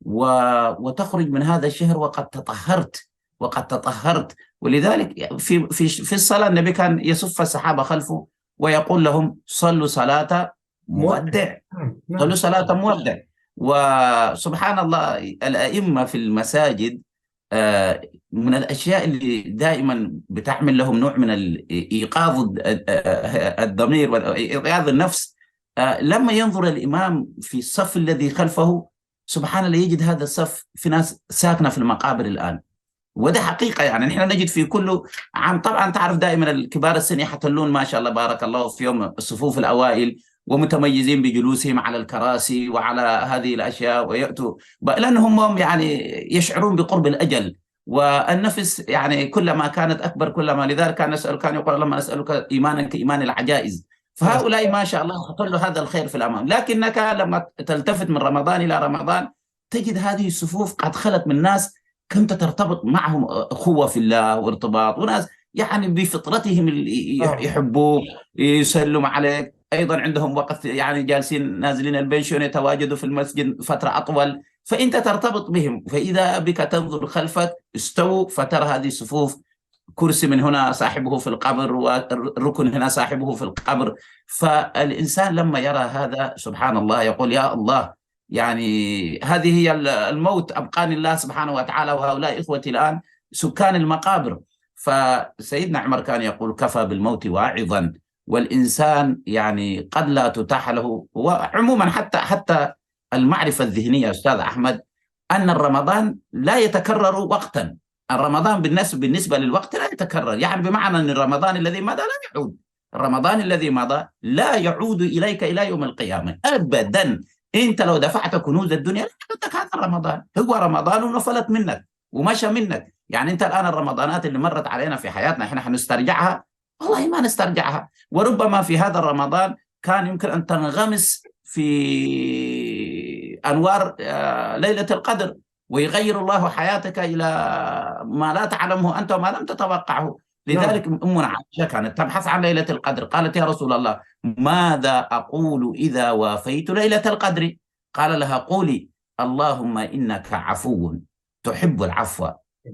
وتخرج من هذا الشهر وقد تطهرت. ولذلك في الصلاة النبي كان يصف الصحابة خلفه ويقول لهم: صلوا صلاة مودع، صلوا صلاة مودع. وسبحان الله الأئمة في المساجد من الأشياء اللي دائما بتعمل لهم نوع من إيقاظ الضمير وإيقاظ النفس. لما ينظر الإمام في الصف الذي خلفه، سبحان الله، يجد هذا الصف في ناس ساكنة في المقابر الآن. وده حقيقة، يعني نحن نجد في كل عام، طبعا تعرف دائما الكبار السن يحتلون ما شاء الله بارك الله في يوم الصفوف الأوائل، ومتميزين بجلوسهم على الكراسي وعلى هذه الأشياء، ويأتوا لأنهم هم يعني يشعرون بقرب الأجل، والنفس يعني كلما كانت أكبر كلما، لذلك كان يقول لما نسألك إيمانا كإيمان العجائز. فهؤلاء ما شاء الله يحصل له هذا الخير في الأمام. لكنك لما تلتفت من رمضان إلى رمضان تجد هذه الصفوف قد خلت من ناس كنت ترتبط معهم أخوة في الله وارتباط، وناس يعني بفطرتهم يحبوك يسلم عليك، أيضا عندهم وقت يعني جالسين نازلين البنشون يتواجدوا في المسجد فترة أطول، فأنت ترتبط بهم. فإذا بك تنظر خلفك استووا فترى هذه الصفوف، كرسي من هنا صاحبه في القبر، والركن هنا صاحبه في القبر. فالإنسان لما يرى هذا سبحان الله يقول يا الله، يعني هذه هي الموت، أبقاني الله سبحانه وتعالى وهؤلاء إخوتي الآن سكان المقابر. فسيدنا عمر كان يقول كفى بالموت واعظا. والإنسان يعني قد لا تتاح له، وعموما حتى المعرفة الذهنية أستاذ أحمد، أن الرمضان لا يتكرر وقتا. الرمضان بالنسبة للوقت لا يتكرر، يعني بمعنى أن الرمضان الذي مضى لا يعود، الرمضان الذي مضى لا يعود إليك إلى يوم القيامة أبدا. أنت لو دفعت كنوز الدنيا لا يعودك هذا الرمضان، هو رمضان ونفلت منك ومشى منك. يعني أنت الآن الرمضانات اللي مرت علينا في حياتنا إحنا حنسترجعها؟ والله ما نسترجعها. وربما في هذا الرمضان كان يمكن أن تنغمس في أنوار ليلة القدر، ويغير الله حياتك إلى ما لا تعلمه أنت وما لم تتوقعه. لذلك أمنا عائشة كانت تبحث عن ليلة القدر، قالت يا رسول الله ماذا أقول إذا وافيت ليلة القدر؟ قال لها قولي اللهم إنك عفو تحب العفو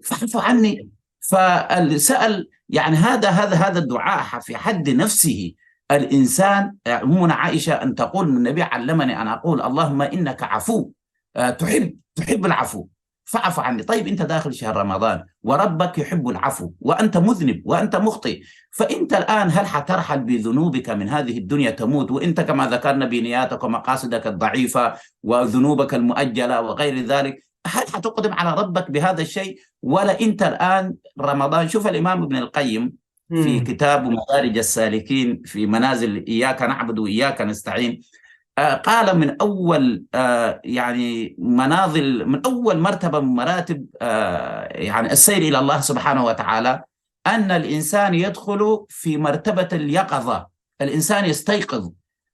فاعف عني. فسأل يعني هذا الدعاء في حد نفسه الإنسان. أمنا عائشة أن تقول النبي علمني أن أقول اللهم إنك عفو تحب العفو فاعف عني. طيب أنت داخل شهر رمضان وربك يحب العفو وأنت مذنب وأنت مخطئ، فأنت الآن هل حترحل بذنوبك من هذه الدنيا تموت وأنت كما ذكرنا بنياتك ومقاصدك الضعيفة وذنوبك المؤجلة وغير ذلك، هل حتقدم على ربك بهذا الشيء؟ ولا أنت الآن رمضان. شوف الإمام ابن القيم في كتاب مدارج السالكين في منازل إياك نعبد وإياك نستعين، قال من أول يعني مناظل، من أول مرتبة من مراتب يعني السير إلى الله سبحانه وتعالى، أن الإنسان يدخل في مرتبة اليقظة، الإنسان يستيقظ.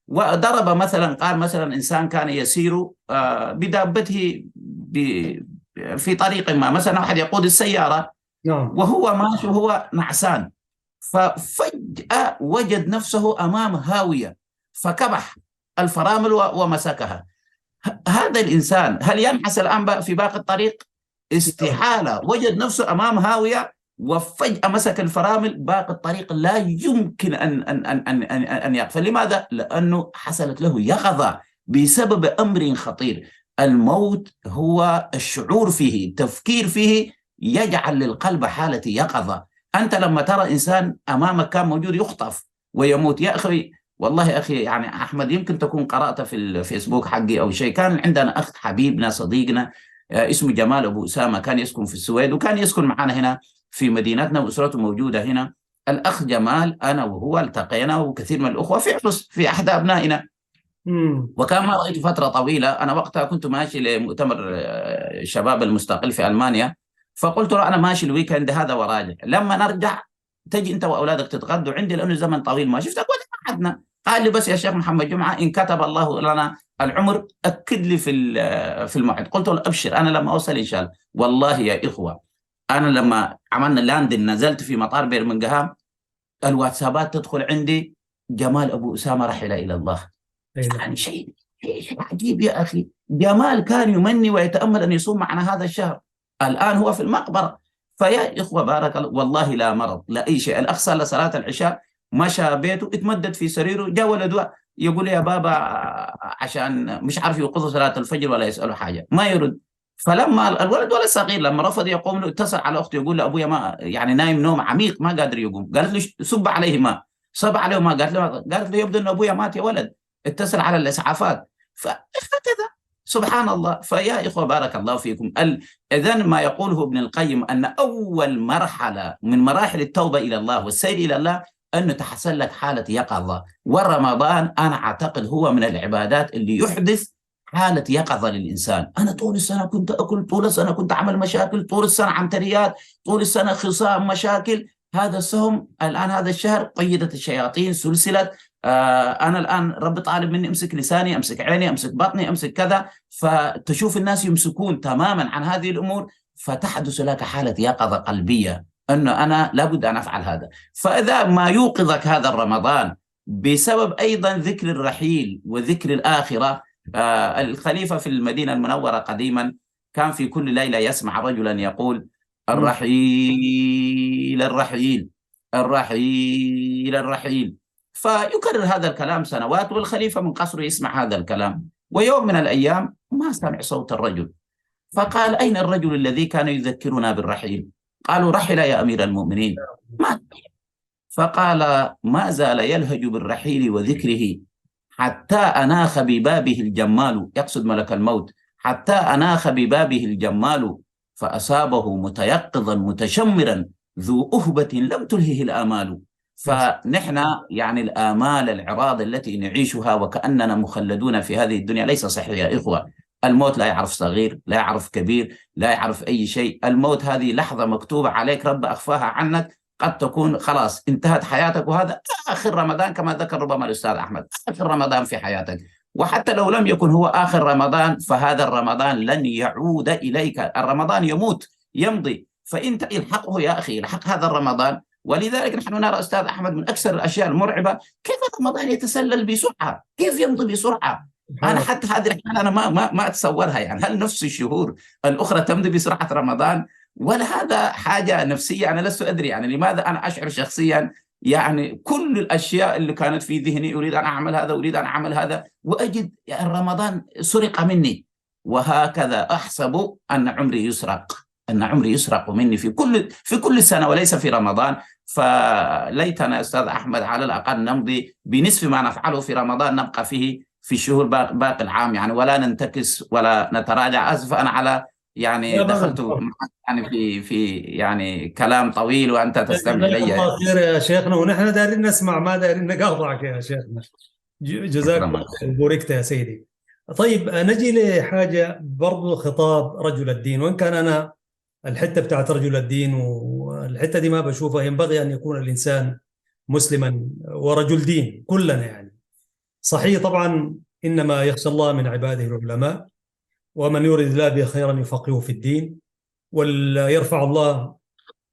وضرب مثلا، قال مثلا إنسان كان يسير بدابته في طريق ما، مثلا واحد يقود السيارة وهو ماشي وهو نعسان، ففجأة وجد نفسه أمام هاوية فكبح الفرامل ومسكها. هذا الإنسان هل ينحس الآن في باقي الطريق؟ استحالة. وجد نفسه أمام هاوية وفجأة مسك الفرامل، باقي الطريق لا يمكن أن يقفل. لماذا؟ لأنه حصلت له يقظة بسبب أمر خطير. الموت هو الشعور فيه، التفكير فيه يجعل للقلب حالة يقظة. أنت لما ترى إنسان أمامك كان موجود يخطف ويموت، يا أخي والله يا أخي يعني أحمد يمكن تكون قرأت في الفيسبوك حقي أو شيء، كان عندنا أخ حبيبنا صديقنا اسمه جمال أبو أسامة، كان يسكن في السويد وكان يسكن معنا هنا في مدينتنا وأسرته موجودة هنا. الأخ جمال أنا وهو التقينا وكثير من الأخوة في عرس في أحد أبنائنا، وكان ما رأيت فترة طويلة. أنا وقتها كنت ماشي لمؤتمر الشباب المستقل في ألمانيا، فقلت له أنا ماشي الويكند هذا وراجع، لما نرجع تجي أنت وأولادك تتغدوا عندي لأنه زمن طويل ما شفتك ولا قعدنا. قال لي بس يا شيخ محمد جمعة إن كتب الله لنا العمر أكد لي في الموعد. قلت له أبشر أنا لما أوصل إن شاء الله. والله يا إخوة أنا لما عملنا لاندن نزلت في مطار بيرمنغهام، الواتسابات تدخل عندي جمال أبو أسامة رحل إلى الله. يعني شيء عجيب يا أخي. جمال كان يمني ويتأمل أن يصوم معنا هذا الشهر، الآن هو في المقبرة. فيا إخوة بارك الله والله لا مرض لا أي شيء. الأخ صلى صلاة العشاء مشى بيته اتمدد في سريره، جاء ولده يقول يا بابا عشان مش عارف يوقظوا صلاة الفجر ولا يسأله حاجة ما يرد. فلما الولد ولد صغير لما رفض يقوم له، اتصل على اخته يقول له ابويا ما يعني نايم نوم عميق ما قادر يقوم. قالت له صب عليه ماء، صب عليه ماء. قالت له يبدو ان ابويا مات يا ولد، اتصل على الاسعافات. فهكذا سبحان الله. فيا اخوه بارك الله فيكم، اذن ما يقوله ابن القيم ان اول مرحله من مراحل التوبه الى الله والسير الى الله انه تحصل لك حاله يقظه. ورمضان انا اعتقد هو من العبادات اللي يحدث حالة يقظة للإنسان. أنا طول السنة كنت أكل، طول السنة كنت أعمل مشاكل، طول السنة عنتريات، طول السنة خصام مشاكل. هذا السهم الآن هذا الشهر قيدت الشياطين سلسلة. أنا الآن رب طالب مني أمسك لساني، أمسك عيني، أمسك بطني، أمسك كذا. فتشوف الناس يمسكون تماما عن هذه الأمور، فتحدث لك حالة يقظة قلبية أنه أنا لابد أن أفعل هذا. فإذا ما يوقظك هذا الرمضان بسبب أيضا ذكر الرحيل وذكر الآخرة. الخليفة في المدينة المنورة قديما كان في كل ليلة يسمع رجلا يقول الرحيل الرحيل الرحيل الرحيل، فيكرر هذا الكلام سنوات، والخليفة من قصره يسمع هذا الكلام. ويوم من الأيام ما سمع صوت الرجل، فقال أين الرجل الذي كان يذكرنا بالرحيل؟ قالوا رحل يا أمير المؤمنين. ما فقال ما زال يلهج بالرحيل وذكره حتى أناخ ببابه الجمال، يقصد ملك الموت، حتى أناخ ببابه الجمال فأصابه متيقظا متشمرا ذو أهبة لم تلهه الآمال. فنحن يعني الآمال العراض التي نعيشها وكأننا مخلدون في هذه الدنيا ليس صحيح يا إخوة. الموت لا يعرف صغير، لا يعرف كبير، لا يعرف أي شيء. الموت هذه لحظة مكتوبة عليك، رب أخفاها عنك. قد تكون خلاص انتهت حياتك، وهذا آخر رمضان كما ذكر ربما الأستاذ أحمد، آخر رمضان في حياتك. وحتى لو لم يكن هو آخر رمضان فهذا الرمضان لن يعود إليك. الرمضان يموت يمضي، فأنت الحقه يا أخي، الحق هذا الرمضان. ولذلك نحن نرى أستاذ أحمد من أكثر الأشياء المرعبة كيف رمضان يتسلل بسرعة، كيف يمضي بسرعة. أنا حتى هذه الأحيان أنا ما أتصورها، يعني هل نفس الشهور الأخرى تمضي بسرعة رمضان؟ ولا هذا حاجة نفسية؟ أنا لست أدري يعني لماذا أنا أشعر شخصيا يعني كل الأشياء اللي كانت في ذهني أريد أن أعمل هذا، أريد أن أعمل هذا، وأجد يعني رمضان سرق مني. وهكذا أحسب أن عمري يسرق، أن عمري يسرق مني في كل سنة وليس في رمضان. فليتنا أستاذ أحمد على الأقل نمضي بنصف ما نفعله في رمضان، نبقى فيه في الشهور باقي العام يعني، ولا ننتكس ولا نتراجع. أسف أنا على يعني دخلت يعني في يعني كلام طويل وأنت تستمع إلي. الله خير يا شيخنا، ونحن دايرين نسمع، ما دايرين نقاطعك يا شيخنا. جزاك الله خير وبوركت يا سيدي. طيب نجي لحاجة برضو، خطاب رجل الدين. وإن كان أنا الحتة بتاعت رجل الدين والحتة دي ما بشوفها، ينبغي أن يكون الإنسان مسلما ورجل دين كلنا يعني. صحيح طبعا إنما يخشى الله من عباده العلماء، ومن يريد الله به خيرا يفقهه في الدين، ويرفع الله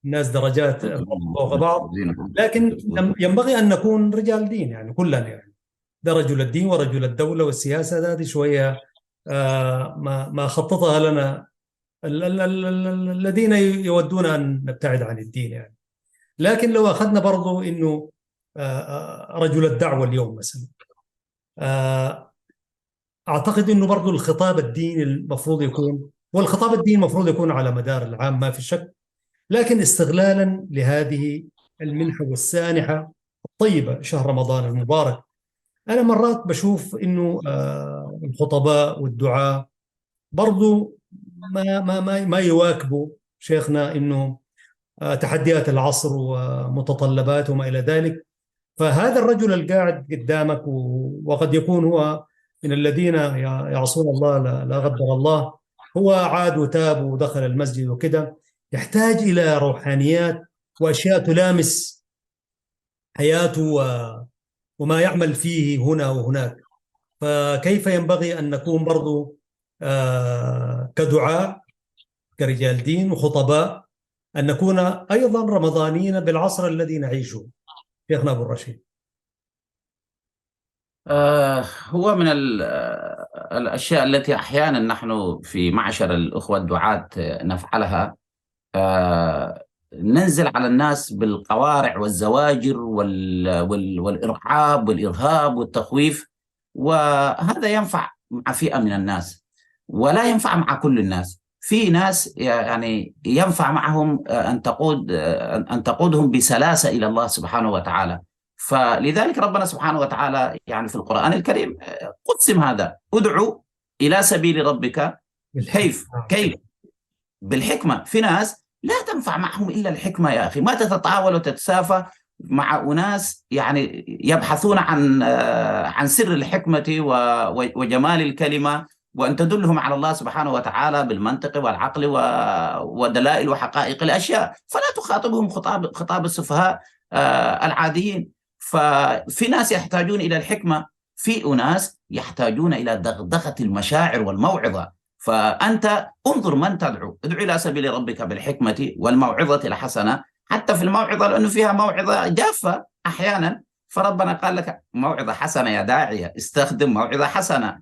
الناس درجات فوق بعض. لكن ينبغي أن نكون رجال دين يعني كلنا يعني. ده رجل الدين ورجل الدولة والسياسة، هذه شوية ما خططها لنا الذين يودون أن نبتعد عن الدين يعني. لكن لو أخذنا برضو إنه رجل الدعوة اليوم مثلا، أعتقد إنه برضو الخطاب الديني المفروض يكون، والخطاب الديني المفروض يكون على مدار العام ما في شك، لكن استغلالا لهذه المنحة والسانحة الطيبة شهر رمضان المبارك. أنا مرات بشوف إنه الخطباء والدعاء برضو ما يواكبوا شيخنا إنه تحديات العصر ومتطلبات وما إلى ذلك. فهذا الرجل القاعد قدامك وقد يكون هو من الذين يعصون الله لا قدر الله، هو عاد وتاب ودخل المسجد وكده، يحتاج إلى روحانيات وأشياء تلامس حياته وما يعمل فيه هنا وهناك. فكيف ينبغي أن نكون برضو كدعاء كرجال دين وخطباء، أن نكون أيضا رمضانيين بالعصر الذي نعيشه؟ شيخنا أبو الرشيد. هو من الأشياء التي أحيانا نحن في معشر الأخوة الدعاة نفعلها، ننزل على الناس بالقوارع والزواجر والإرعاب والإرهاب والتخويف، وهذا ينفع مع فئة من الناس ولا ينفع مع كل الناس. في ناس يعني ينفع معهم أن تقودهم بسلاسة إلى الله سبحانه وتعالى. فلذلك ربنا سبحانه وتعالى يعني في القرآن الكريم قسم هذا: ادعو إلى سبيل ربك. كيف؟ بالحكمة. في ناس لا تنفع معهم إلا الحكمة يا أخي، ما تتطاول وتتسافى مع أناس يعني يبحثون عن سر الحكمة وجمال الكلمة، وأن تدلهم على الله سبحانه وتعالى بالمنطق والعقل ودلائل وحقائق الأشياء، فلا تخاطبهم خطاب السفهاء العاديين. ففي ناس يحتاجون إلى الحكمة، في أناس يحتاجون إلى دغدغة المشاعر والموعظة. فأنت انظر من تدعو، ادعو إلى سبيل ربك بالحكمة والموعظة الحسنة. حتى في الموعظة لأنه فيها موعظة جافة أحيانا، فربنا قال لك موعظة حسنة يا داعية، استخدم موعظة حسنة.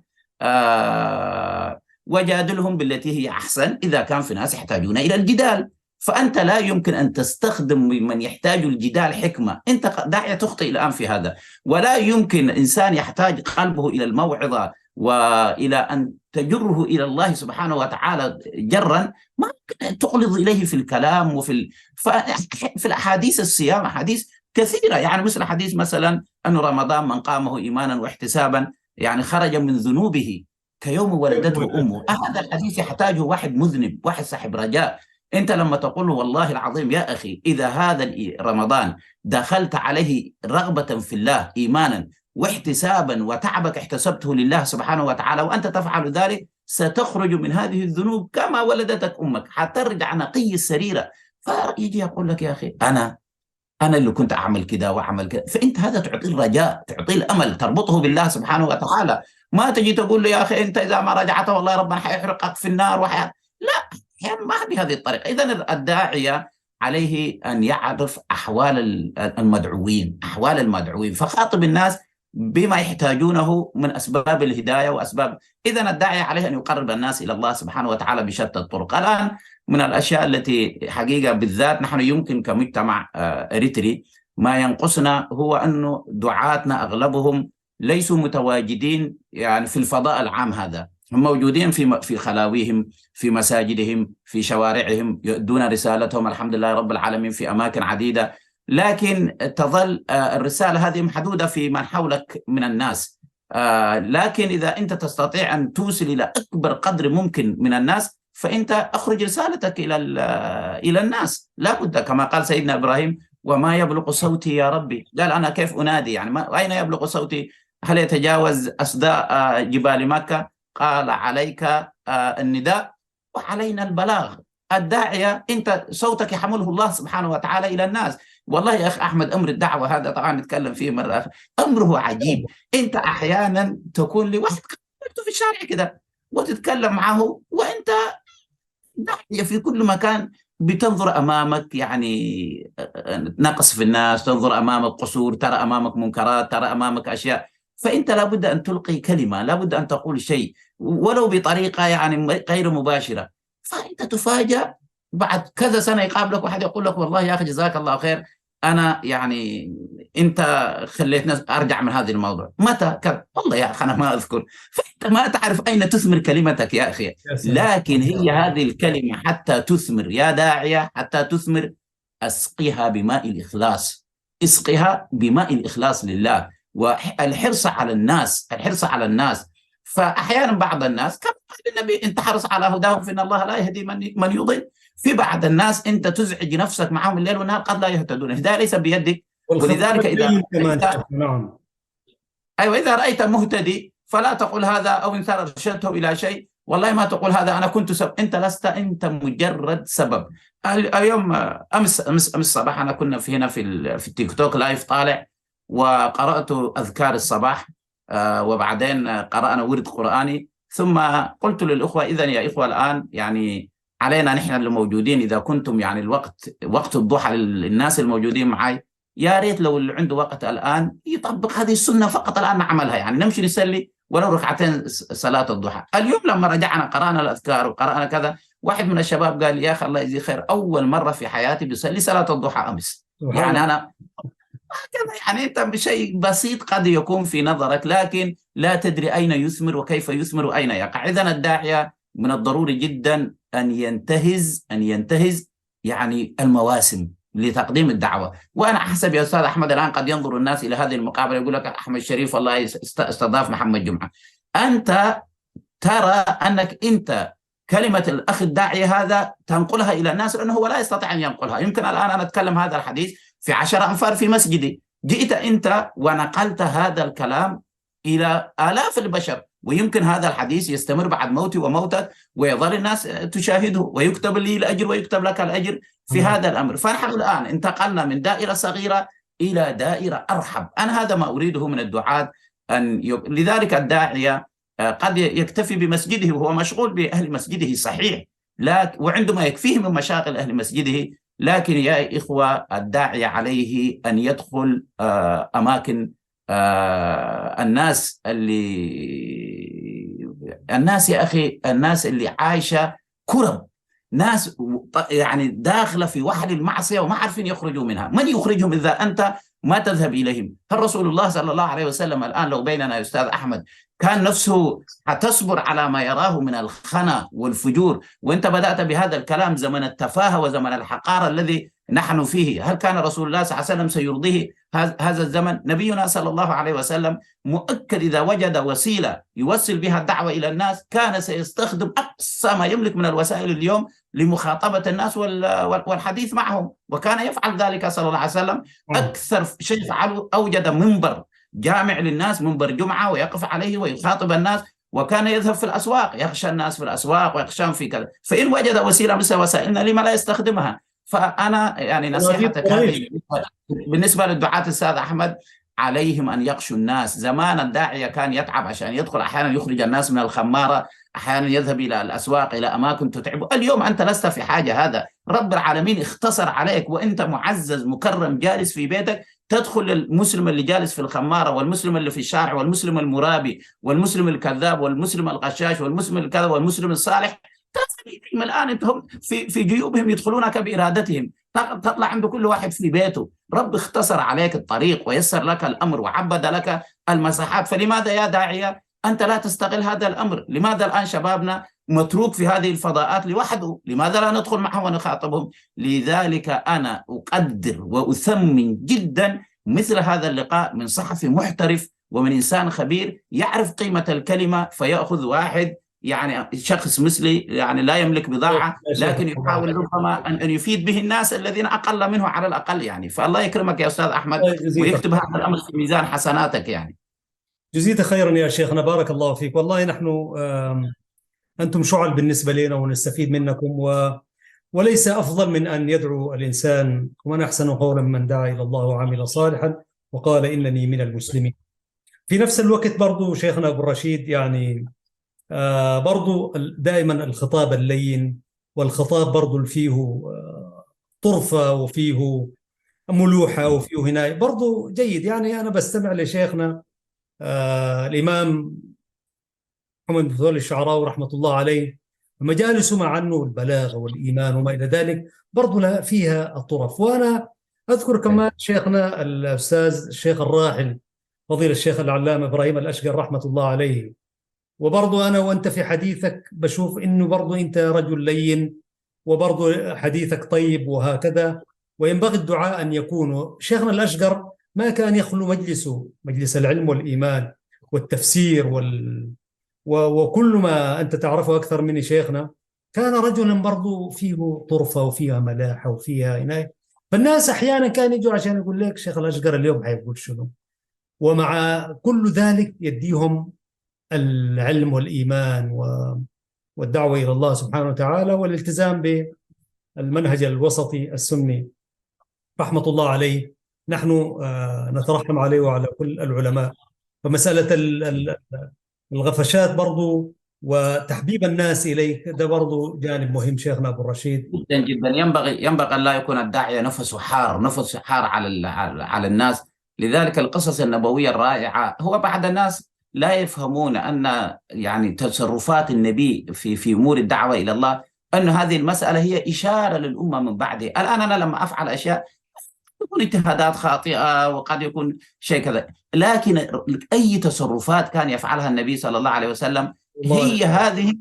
وجادلهم بالتي هي أحسن إذا كان في ناس يحتاجون إلى الجدال. فأنت لا يمكن أن تستخدم من يحتاج الجدال حكمة، أنت داعية تخطئ الآن في هذا. ولا يمكن إنسان يحتاج قلبه إلى الموعظة وإلى أن تجره إلى الله سبحانه وتعالى جرا، ما ممكن تغلظ إليه في الكلام في الأحاديث الصيام أحاديث كثيرة، يعني مثل حديث مثلا أن رمضان من قامه إيمانا واحتسابا يعني خرج من ذنوبه كيوم ولدته أمه. هذا الحديث يحتاجه واحد مذنب، واحد صاحب رجاء. أنت لما تقول والله العظيم يا أخي إذا هذا رمضان دخلت عليه رغبة في الله إيمانا واحتسابا وتعبك احتسبته لله سبحانه وتعالى وأنت تفعل ذلك، ستخرج من هذه الذنوب كما ولدتك أمك، حترجع نقي السريرة. فيجي يقول لك يا أخي أنا اللي كنت أعمل كذا وأعمل كذا. فأنت هذا تعطيه الرجاء، تعطيه الأمل، تربطه بالله سبحانه وتعالى. ما تجي تقول له يا أخي أنت إذا ما رجعت والله ربنا حيحرقك في النار لا، يعني ما بهذه الطريقة. إذن الداعية عليه أن يعرف أحوال المدعوين، فخاطب الناس بما يحتاجونه من أسباب الهداية وأسباب. إذن الداعية عليه أن يقرب الناس إلى الله سبحانه وتعالى بشتى الطرق. الآن من الأشياء التي حقيقة بالذات نحن يمكن كمجتمع إريتري ما ينقصنا هو أنه دعاتنا أغلبهم ليسوا متواجدين يعني في الفضاء العام. هذا هم موجودين في خلاويهم، في مساجدهم، في شوارعهم، يؤدون رسالتهم الحمد لله رب العالمين في أماكن عديدة، لكن تظل الرسالة هذه محدودة في من حولك من الناس. لكن إذا أنت تستطيع أن توصل إلى أكبر قدر ممكن من الناس، فأنت أخرج رسالتك إلى الناس. لا بد كما قال سيدنا إبراهيم: وما يبلغ صوتي يا ربي. قال أنا كيف أنادي؟ يعني أين يبلغ صوتي؟ هل يتجاوز أصداء جبال مكة؟ قال عليك النداء وعلينا البلاغ. الداعية أنت صوتك يحمله الله سبحانه وتعالى إلى الناس. والله يا أخي أحمد أمر الدعوة هذا طبعا نتكلم فيه مرة أخرى، أمره عجيب. أنت أحيانا تكون لواحد في الشارع كده وتتكلم معه وأنت داعية في كل مكان، بتنظر أمامك يعني نقص في الناس، تنظر أمامك قصور، ترى أمامك منكرات، ترى أمامك أشياء. فأنت لابد أن تلقي كلمة، لابد أن تقول شيء ولو بطريقة يعني غير مباشرة. فأنت تفاجأ بعد كذا سنة يقابلك واحد يقول لك والله يا أخي جزاك الله خير، أنا يعني أنت خليتنا أرجع من هذا الموضوع. متى كذا؟ والله يا أخي أنا ما أذكر. فأنت ما تعرف أين تثمر كلمتك يا أخي. لكن هي هذه الكلمة حتى تثمر يا داعية، حتى تثمر أسقها بماء الإخلاص، اسقها بماء الإخلاص لله، والحرص على الناس. فأحيانا بعض الناس كما قال النبي: أنت حرص على هداهم فإن الله لا يهدي من يضل. في بعض الناس أنت تزعج نفسك معهم الليل والنهار قد لا يهتدون، الهداية ليس بيدك. ولذلك إذا رأيت مهتدي فلا تقول هذا، أو إن أرشدته إلى شيء والله ما تقول هذا أنا كنت سبب. أنت مجرد سبب. اليوم أمس صباح أنا كنا هنا في التيك توك لايف طالع، وقرأت أذكار الصباح، وبعدين قرأنا ورد قرآني، ثم قلت للأخوة: إذن يا إخوة الآن يعني علينا نحن اللي موجودين، إذا كنتم يعني وقت الضحى للناس الموجودين معي، يا ريت لو اللي عنده وقت الآن يطبق هذه السنة فقط الآن نعملها، يعني نمشي نصلي ولو ركعتين صلاة الضحى. اليوم لما رجعنا قرأنا الأذكار وقرأنا كذا، واحد من الشباب قال: يا أخي الله يجزيه خير، أول مرة في حياتي بيصلي صلاة الضحى أمس. يعني أنا يعني أنت بشيء بسيط قد يكون في نظرك، لكن لا تدري أين يثمر وكيف يثمر وأين يقع. إذن الداعية من الضروري جدا أن ينتهز يعني المواسم لتقديم الدعوة. وأنا أحسب يا أستاذ أحمد الآن قد ينظر الناس إلى هذه المقابلة يقول لك أحمد شريف والله استضاف محمد جمعة. أنت ترى أنك أنت كلمة الأخ الداعية هذا تنقلها إلى الناس، لأنه هو لا يستطيع أن ينقلها. يمكن الآن أنا أتكلم هذا الحديث في 10 أنفار في مسجدي، جئت أنت ونقلت هذا الكلام إلى آلاف البشر، ويمكن هذا الحديث يستمر بعد موتي وموتك ويظل الناس تشاهده ويكتب لي الأجر ويكتب لك الأجر في هذا الأمر. فنحن الآن انتقلنا من دائرة صغيرة إلى دائرة أرحب. أنا هذا ما أريده من الدعاة لذلك الداعية قد يكتفي بمسجده وهو مشغول بأهل مسجده صحيح، وعندما يكفيه من مشاغل أهل مسجده، لكن يا إخوة الداعية عليه أن يدخل أماكن الناس يا أخي، الناس اللي عايشة كرب، ناس يعني داخلة في وحل المعصية وما عارفين يخرجوا منها. من يخرجهم إذا أنت ما تذهب إليهم؟ هل رسول الله صلى الله عليه وسلم الآن لو بيننا يا أستاذ أحمد كان نفسه حتصبر على ما يراه من الخنا والفجور، وانت بدأت بهذا الكلام زمن التفاهة وزمن الحقارة الذي نحن فيه، هل كان رسول الله صلى الله عليه وسلم سيرضيه هذا الزمن؟ نبينا صلى الله عليه وسلم مؤكد إذا وجد وسيلة يوصل بها الدعوة إلى الناس كان سيستخدم أقصى ما يملك من الوسائل اليوم لمخاطبة الناس والحديث معهم، وكان يفعل ذلك صلى الله عليه وسلم. أكثر شيء فعله أوجد منبر جامع للناس، منبر جمعة، ويقف عليه ويخاطب الناس، وكان يذهب في الأسواق يخشى الناس في الأسواق ويخشاهم في كذا. فإن وجد وسيلة مثل وسائلنا لما لا يستخدمها؟ فأنا يعني نصيحتك هذه بالنسبة للدعاة أستاذ أحمد، عليهم أن يخشوا الناس. زمان الداعية كان يتعب عشان يدخل، أحيانا يخرج الناس من الخمارة، أحيانا يذهب إلى الأسواق إلى أماكن تتعبه. اليوم أنت لست في حاجة، هذا رب العالمين اختصر عليك، وأنت معزز مكرم جالس في بيتك، تدخل المسلم اللي جالس في الخمارة والمسلم اللي في الشارع والمسلم المرابي والمسلم الكذاب والمسلم الغشاش والمسلم الكذا والمسلم الصالح، الآن أنتم في جيوبهم يدخلونك بإرادتهم، تطلع عند كل واحد في بيته. رب اختصر عليك الطريق ويسر لك الأمر وعبد لك المساحات. فلماذا يا داعية أنت لا تستغل هذا الأمر؟ لماذا الآن شبابنا متروك في هذه الفضاءات لوحده؟ لماذا لا ندخل معهم ونخاطبهم؟ لذلك أنا أقدر وأثمن جدا مثل هذا اللقاء من صحفي محترف ومن إنسان خبير يعرف قيمة الكلمة، فيأخذ واحد يعني شخص مثلي يعني لا يملك بضاعة لكن يحاول ربما أن يفيد به الناس الذين أقل منه على الأقل يعني. فالله يكرمك يا أستاذ أحمد ويكتب هذا الأمر في ميزان حسناتك يعني. جزيت خيرا يا شيخنا، بارك الله فيك. والله نحن أنتم شعل بالنسبة لنا ونستفيد منكم، وليس أفضل من أن يدعو الإنسان، ومن أحسن قولا من دعا إلى الله وعمل صالحا وقال إنني من المسلمين. في نفس الوقت برضو شيخنا أبو الرشيد يعني برضو دائما الخطاب اللين، والخطاب برضو فيه طرفة وفيه ملوحة وفيه هناية برضو جيد. يعني أنا بستمع لشيخنا الإمام محمد بن الشعراوي رحمة الله عليه، مجالسه مع عنه البلاغة والإيمان وما إلى ذلك برضو فيها الطرف. وأنا أذكر كمان شيخنا الأستاذ الشيخ الراحل فضيلة الشيخ العلامة إبراهيم الأشقر رحمة الله عليه، وبرضو أنا وأنت في حديثك بشوف إنه برضو أنت رجل لين وبرضو حديثك طيب وهكذا. وينبغي الدعاء أن يكونوا. شيخنا الأشقر ما كان يخلو مجلسه مجلس العلم والإيمان والتفسير وكل ما أنت تعرفه أكثر مني شيخنا، كان رجلا برضو فيه طرفة وفيها ملاحة وفيها عناية. فالناس أحيانا كان يجوا عشان يقول لك شيخ الأشقر اليوم حيقول شنو، ومع كل ذلك يديهم العلم والإيمان والدعوة إلى الله سبحانه وتعالى والالتزام بالمنهج الوسطي السني رحمة الله عليه. نحن نترحم عليه وعلى كل العلماء. فمسألة الغفشات برضو وتحبيب الناس إليك ده برضو جانب مهم شيخنا أبو الرشيد. جدا جدا ينبغي أن لا يكون الداعية نفسه حار على الناس. لذلك القصص النبوية الرائعة، هو بعض الناس لا يفهمون أن يعني تصرفات النبي في أمور الدعوة إلى الله أن هذه المسألة هي إشارة للأمة من بعده. الآن أنا لما أفعل أشياء تكون اجتهادات خاطئة وقد يكون شيء كذا، لكن أي تصرفات كان يفعلها النبي صلى الله عليه وسلم هي هذه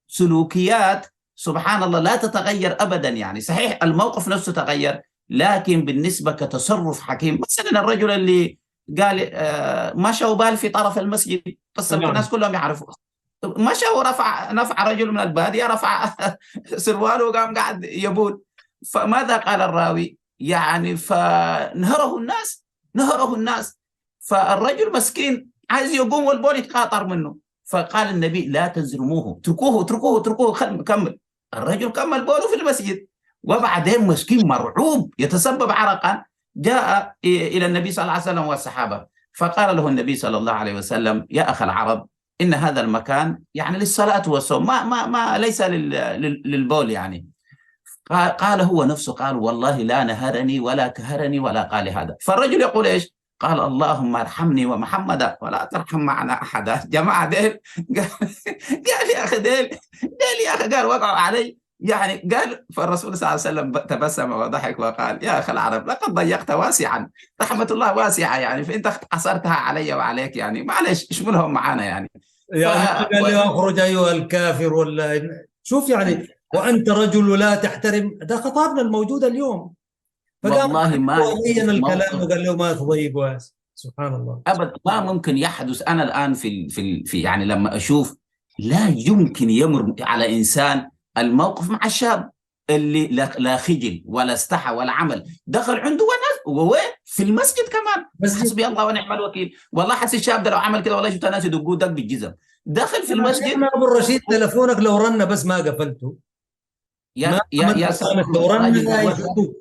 سلوكيات سبحان الله لا تتغير أبدا. يعني صحيح الموقف نفسه تغير، لكن بالنسبة كتصرف حكيم. مثلا الرجل اللي قال مشى وبال في طرف المسجد، قصة الناس نعم. كلهم يعرفوا، مشى ورفع، نفع رجل من البادية، رفع سرواله وقام قاعد يبول. فماذا قال الراوي؟ يعني فنهره الناس، نهره الناس. فالرجل مسكين عايز يقوم والبول يتقاطر منه، فقال النبي لا تزرموه، اتركوه اتركوه اتركوه، كمل. الرجل كمل بوله في المسجد، وبعدين مسكين مرعوب يتسبب عرقا، جاء إلى النبي صلى الله عليه وسلم والصحابة، فقال له النبي صلى الله عليه وسلم يا أخ العرب، إن هذا المكان يعني للصلاة والصوم، ما ليس للبول يعني. قال هو نفسه، قال والله لا نهرني ولا كهرني ولا قال هذا. فالرجل يقول إيش؟ قال اللهم ارحمني ومحمدا ولا ترحم معنا أحدا. جماعة ديل قال يا أخي ديل يا أخي، قال وقعوا علي يعني. قال فالرسول صلى الله عليه وسلم تبسم وضحك وقال يا أخي العرب لقد ضيقت واسعا، رحمة الله واسعة يعني، فأنت قصرتها علي وعليك يعني، معلش اشملهم معانا يعني. يعني قال لي اخرج ايها الكافر ولا شوف يعني، وانت رجل لا تحترم، ده خطابنا الموجود اليوم. فقام والله ما لين يحدث الكلام موقف وقال له ما تضيق واسع. سبحان الله. ابدا، ما ممكن يحدث. انا الان في يعني لما اشوف، لا يمكن يمر على انسان الموقف مع الشاب اللي لا خجل ولا استحى ولا عمل، دخل عنده ووين في المسجد كمان، مسجد. حسبي الله ونعم الوكيل. والله حس الشاب ده لو عمل كده والله شفت ناس يدقوه دق بالجزم. دخل في المسجد. شيخنا ابو الرشيد تلفونك لو رن بس ما قفلته، ما عملت يا برنامج، سلام، لو رن الراجل لا ده يشوفوك.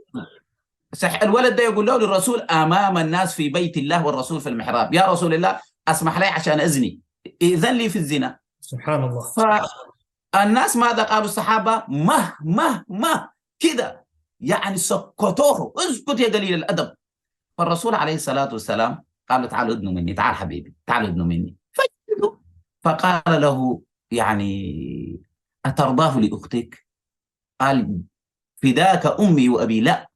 صح. الولد ده يقول له للرسول امام الناس في بيت الله والرسول في المحراب، يا رسول الله اسمح لي عشان ازني، اذن لي في الزنا. سبحان الله. فالناس ماذا قالوا الصحابه؟ مه كده يعني، سكتوه، اسكت يا قليل الادب. فالرسول عليه الصلاه والسلام قال له تعالوا ادنوا مني، تعال حبيبي تعالوا ادنوا مني. فجدوا. فقال له يعني اترضاه لاختك؟ قال فداك امي وابي. لا.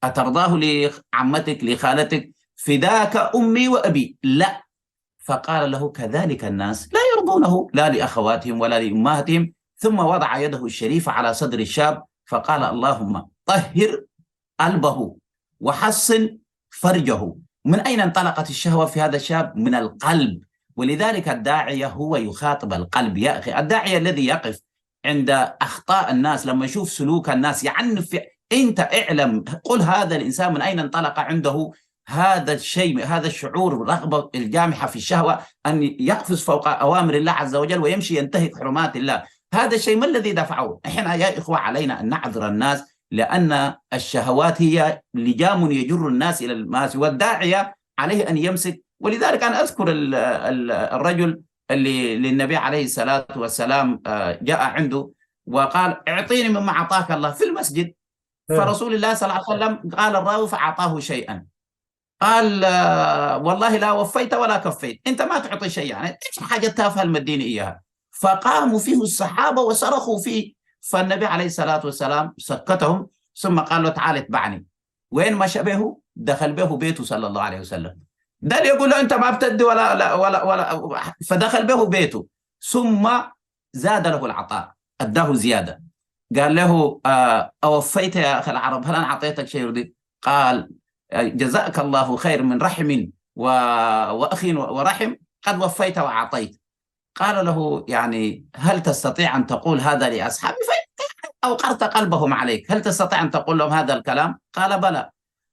أترضاه لعمتك لخالتك؟ فداك أمي وأبي. لا. فقال له كذلك الناس لا يرضونه لا لأخواتهم ولا لأمهاتهم. ثم وضع يده الشريفة على صدر الشاب فقال اللهم طهر قلبه وحصن فرجه. من أين انطلقت الشهوة في هذا الشاب؟ من القلب. ولذلك الداعية هو يخاطب القلب يا أخي. الداعية الذي يقف عند أخطاء الناس لما يشوف سلوك الناس يعنف، أنت اعلم، قل هذا الإنسان من أين انطلق عنده هذا الشيء، هذا الشعور، الرغبة الجامحة في الشهوة أن يقفز فوق أوامر الله عز وجل ويمشي ينتهك حرمات الله. هذا الشيء ما الذي دفعه؟ إحنا يا إخوة علينا أن نعذر الناس، لأن الشهوات هي لجام يجر الناس إلى المآسي، والداعية عليه أن يمسك. ولذلك أنا أذكر الرجل اللي للنبي عليه الصلاة والسلام جاء عنده وقال اعطيني مما أعطاك الله في المسجد. فرسول الله صلى الله عليه وسلم قال الراوي فأعطاه شيئا، قال والله لا وفيت ولا كفيت، أنت ما تعطي شيء يعني، إيش حاجة تافهة المدينة إياها. فقاموا فيه الصحابة وصرخوا فيه. فالنبي عليه الصلاة والسلام سكتهم ثم قال له تعال اتبعني. وين مشى به؟ دخل به بيته صلى الله عليه وسلم. ده اللي يقول له أنت ما بتدي ولا فدخل به بيته، ثم زاد له العطاء، أداه زيادة. قال له أوفيت يا أخي العرب؟ هل أنا أعطيتك شيء يرضيك؟ قال جزاك الله خير من رحم وأخ ورحم، قد وفيت وأعطيت. قال له يعني هل تستطيع أن تقول هذا لأصحابي؟ أوقرت قلبهم عليك، هل تستطيع أن تقول لهم هذا الكلام؟ قال بلى.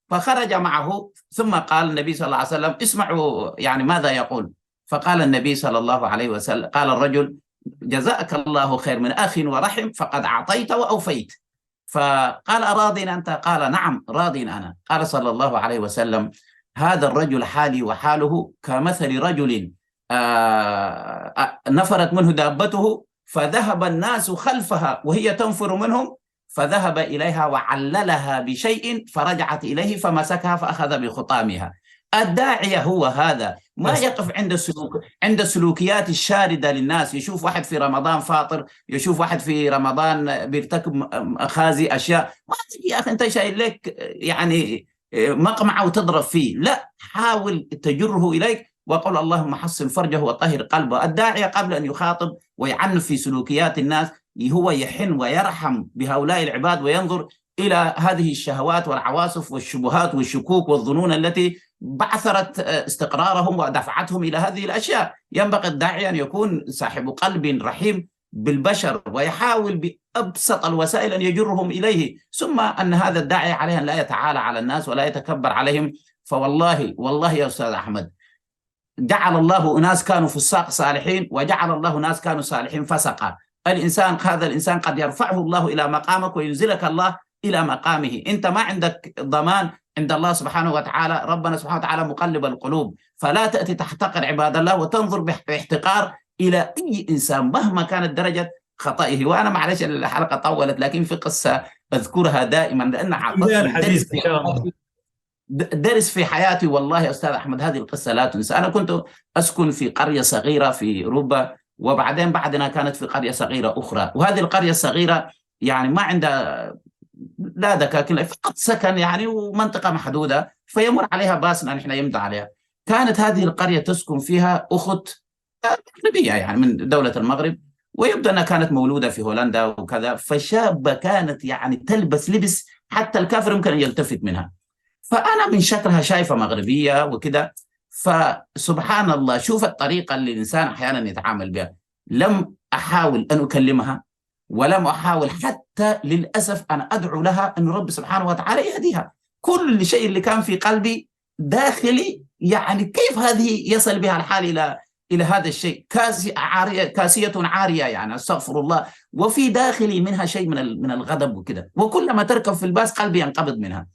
فخرج معه ثم قال النبي صلى الله عليه وسلم اسمعوا يعني ماذا يقول. فقال النبي صلى الله عليه وسلم، قال الرجل جزاك الله خير من أخ ورحم فقد أعطيت وأوفيت. فقال أراضٍ أنت؟ قال نعم راضٍ أنا. قال صلى الله عليه وسلم هذا الرجل حالي وحاله كمثل رجل نفرت منه دابته فذهب الناس خلفها وهي تنفر منهم، فذهب إليها وعللها بشيء فرجعت إليه فمسكها فأخذ بخطامها. الداعية هو هذا، ما يقف عند السلوكيات الشاردة للناس. يشوف واحد في رمضان فاطر، يشوف واحد في رمضان بيرتكب مخازي أشياء، ما يا أخي أنت شايل لك يعني مقمعة وتضرب فيه، لا، حاول تجره إليك وقل اللهم حصن فرجه وطهر قلبه. الداعية قبل أن يخاطب ويعنف في سلوكيات الناس هو يحن ويرحم بهؤلاء العباد وينظر إلى هذه الشهوات والعواصف والشبهات والشكوك والظنون التي بعثرت استقرارهم ودفعتهم إلى هذه الأشياء. ينبغي الداعي أن يكون صاحب قلب رحيم بالبشر ويحاول بأبسط الوسائل أن يجرهم إليه، ثم أن هذا الداعي عليه أن لا يتعالى على الناس ولا يتكبر عليهم. فوالله والله يا أستاذ أحمد، جعل الله أناس كانوا فساق صالحين، وجعل الله ناس كانوا صالحين فسقا. هذا الإنسان قد يرفعه الله إلى مقامك وينزلك الله إلى مقامه. أنت ما عندك ضمان عند الله سبحانه وتعالى. ربنا سبحانه وتعالى مقلب القلوب، فلا تأتي تحتقر عباد الله وتنظر باحتقار إلى أي إنسان مهما كانت درجة خطئه. وأنا معلش الحلقة طولت، لكن في قصة أذكرها دائما لأنها الحديث إن شاء الله درس في حياتي. والله يا أستاذ أحمد هذه القصة لا تنسى. أنا كنت أسكن في قرية صغيرة في روبا، وبعدين بعدنا كانت في قرية صغيرة أخرى، وهذه القرية الصغيرة يعني ما عندها لا دكاكين، فقط سكن يعني ومنطقة محدودة، فيمر عليها باص نحن يمضي عليها. كانت هذه القرية تسكن فيها أخت مغربية يعني من دولة المغرب، ويبدو أنها كانت مولودة في هولندا وكذا، فشابة كانت يعني تلبس لبس حتى الكافر يمكن أن يلتفت منها. فأنا من شكلها شايفة مغربية وكده، فسبحان الله شوف الطريقة اللي الإنسان أحيانا يتعامل بها. لم أحاول أن أكلمها، ولم أحاول حتى للأسف أن أدعو لها أن رب سبحانه وتعالى يهديها. كل شيء اللي كان في قلبي داخلي يعني كيف هذه يصل بها الحال إلى هذا الشيء. كاسية عارية يعني استغفر الله، وفي داخلي منها شيء من الغضب وكده، وكلما تركب في الباص قلبي ينقبض منها.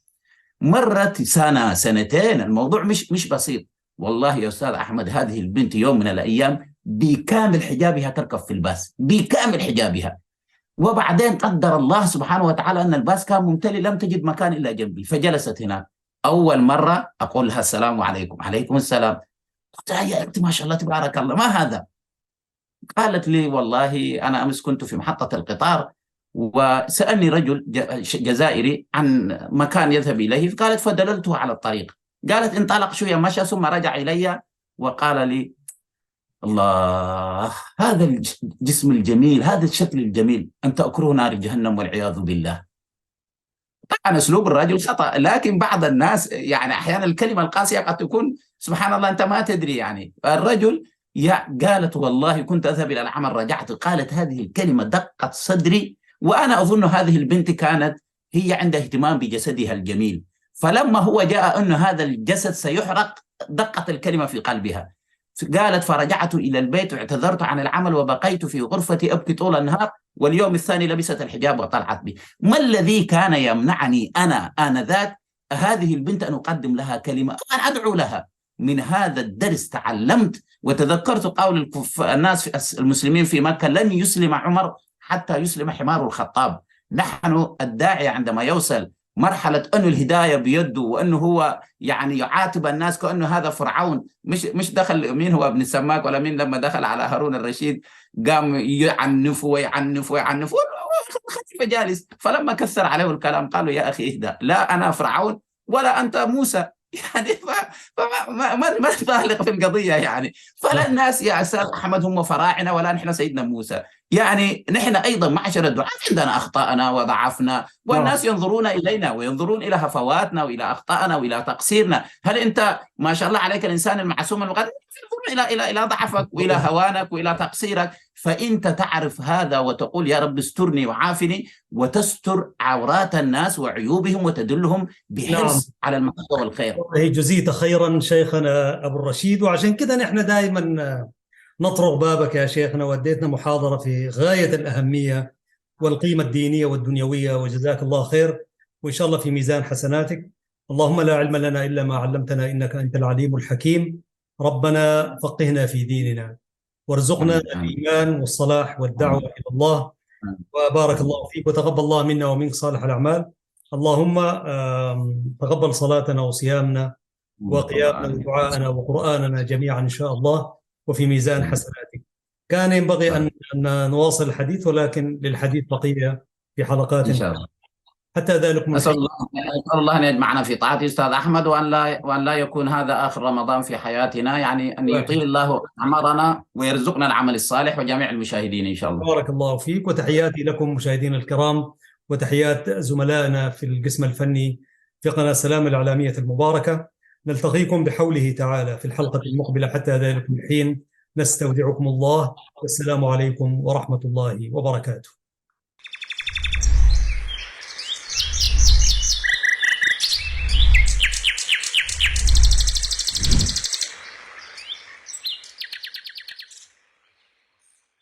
مرت سنة سنتين، الموضوع مش بسيط. والله يا أستاذ أحمد هذه البنت يوم من الأيام بكامل حجابها تركب في الباص، بكامل حجابها. وبعدين قدر الله سبحانه وتعالى أن الباص كان ممتلئ، لم تجد مكان إلا جنبي، فجلست هناك. أول مرة أقول لها السلام عليكم. عليكم السلام. قلت لها يا أختي ما شاء الله تبارك الله، ما هذا؟ قالت لي والله أنا أمس كنت في محطة القطار وسألني رجل جزائري عن مكان يذهب إليه، قالت فدللته على الطريق. قالت انطلق شوية مشى ثم رجع إلي وقال لي الله هذا الجسم الجميل، هذا الشكل الجميل، أنت أكره نار جهنم والعياذ بالله. طبعا أسلوب الرجل خطأ، لكن بعض الناس يعني أحيانا الكلمة القاسية قد تكون سبحان الله أنت ما تدري يعني. الرجل قالت والله كنت أذهب إلى العمل رجعت. قالت هذه الكلمة دقت صدري، وأنا أظن هذه البنت كانت هي عندها اهتمام بجسدها الجميل، فلما هو جاء أن هذا الجسد سيحرق دقت الكلمة في قلبها. قالت فرجعت إلى البيت واعتذرت عن العمل وبقيت في غرفتي أبكي طول النهار، واليوم الثاني لبست الحجاب وطلعت بي. ما الذي كان يمنعني أنا آنذاك هذه البنت أن أقدم لها كلمة أن أدعو لها؟ من هذا الدرس تعلمت وتذكرت قول الناس المسلمين في مكة لن يسلم عمر حتى يسلم حمار الخطاب. نحن الداعي عندما يوصل مرحلة أنه الهداية بيده وأنه هو يعني يعاتب الناس كأنه هذا فرعون، مش دخل مين هو ابن السماك ولا مين لما دخل على هارون الرشيد قام يعنف ويعنف ويعنف خليفة جالس، فلما كثر عليه الكلام قالوا يا أخي اهدأ، لا أنا فرعون ولا أنت موسى يعني ما نبالغ في القضية يعني. فلا الناس يا أستاذ أحمد هم فراعنة ولا نحن سيدنا موسى. يعني نحن أيضا معشر الدعاة عندنا أخطاءنا وضعفنا، والناس ينظرون إلينا وينظرون إلى هفواتنا وإلى أخطائنا وإلى تقصيرنا. هل أنت ما شاء الله عليك الإنسان المعصوم المقدس ينظرون إلى ضعفك وإلى هوانك وإلى تقصيرك، فأنت تعرف هذا وتقول يا رب استرني وعافني، وتستر عورات الناس وعيوبهم وتدلهم بحرص على المحبة والخير. والله جزيت خيرا شيخنا أبو الرشيد، وعشان كده نحن دائما نطرق بابك يا شيخنا، وديتنا محاضرة في غاية الأهمية والقيمة الدينية والدنيوية، وجزاك الله خير، وإن شاء الله في ميزان حسناتك. اللهم لا علم لنا إلا ما علمتنا إنك أنت العليم الحكيم. ربنا فقهنا في ديننا وارزقنا الإيمان والصلاح والدعوة إلى الله، وبارك الله فيك وتقبل الله منا ومنك صالح الأعمال. اللهم تقبل صلاتنا وصيامنا وقيامنا ودعاءنا وقرآننا جميعا إن شاء الله، وفي ميزان حسناتك. كان ينبغي أن نواصل الحديث، ولكن للحديث بقية في حلقات إن شاء الله. حتى ذلكم أسأل الحين. الله أسأل الله أن يجمعنا في طاعته أستاذ أحمد، وأن لا يكون هذا آخر رمضان في حياتنا، يعني أن يطيل الله أعمارنا ويرزقنا العمل الصالح وجميع المشاهدين إن شاء الله. بارك الله فيك، وتحياتي لكم مشاهدينا الكرام، وتحيات زملائنا في القسم الفني في قناة سلام الإعلامية المباركة. نلتقيكم بحوله تعالى في الحلقة المقبلة، حتى ذلك الحين نستودعكم الله، والسلام عليكم ورحمة الله وبركاته.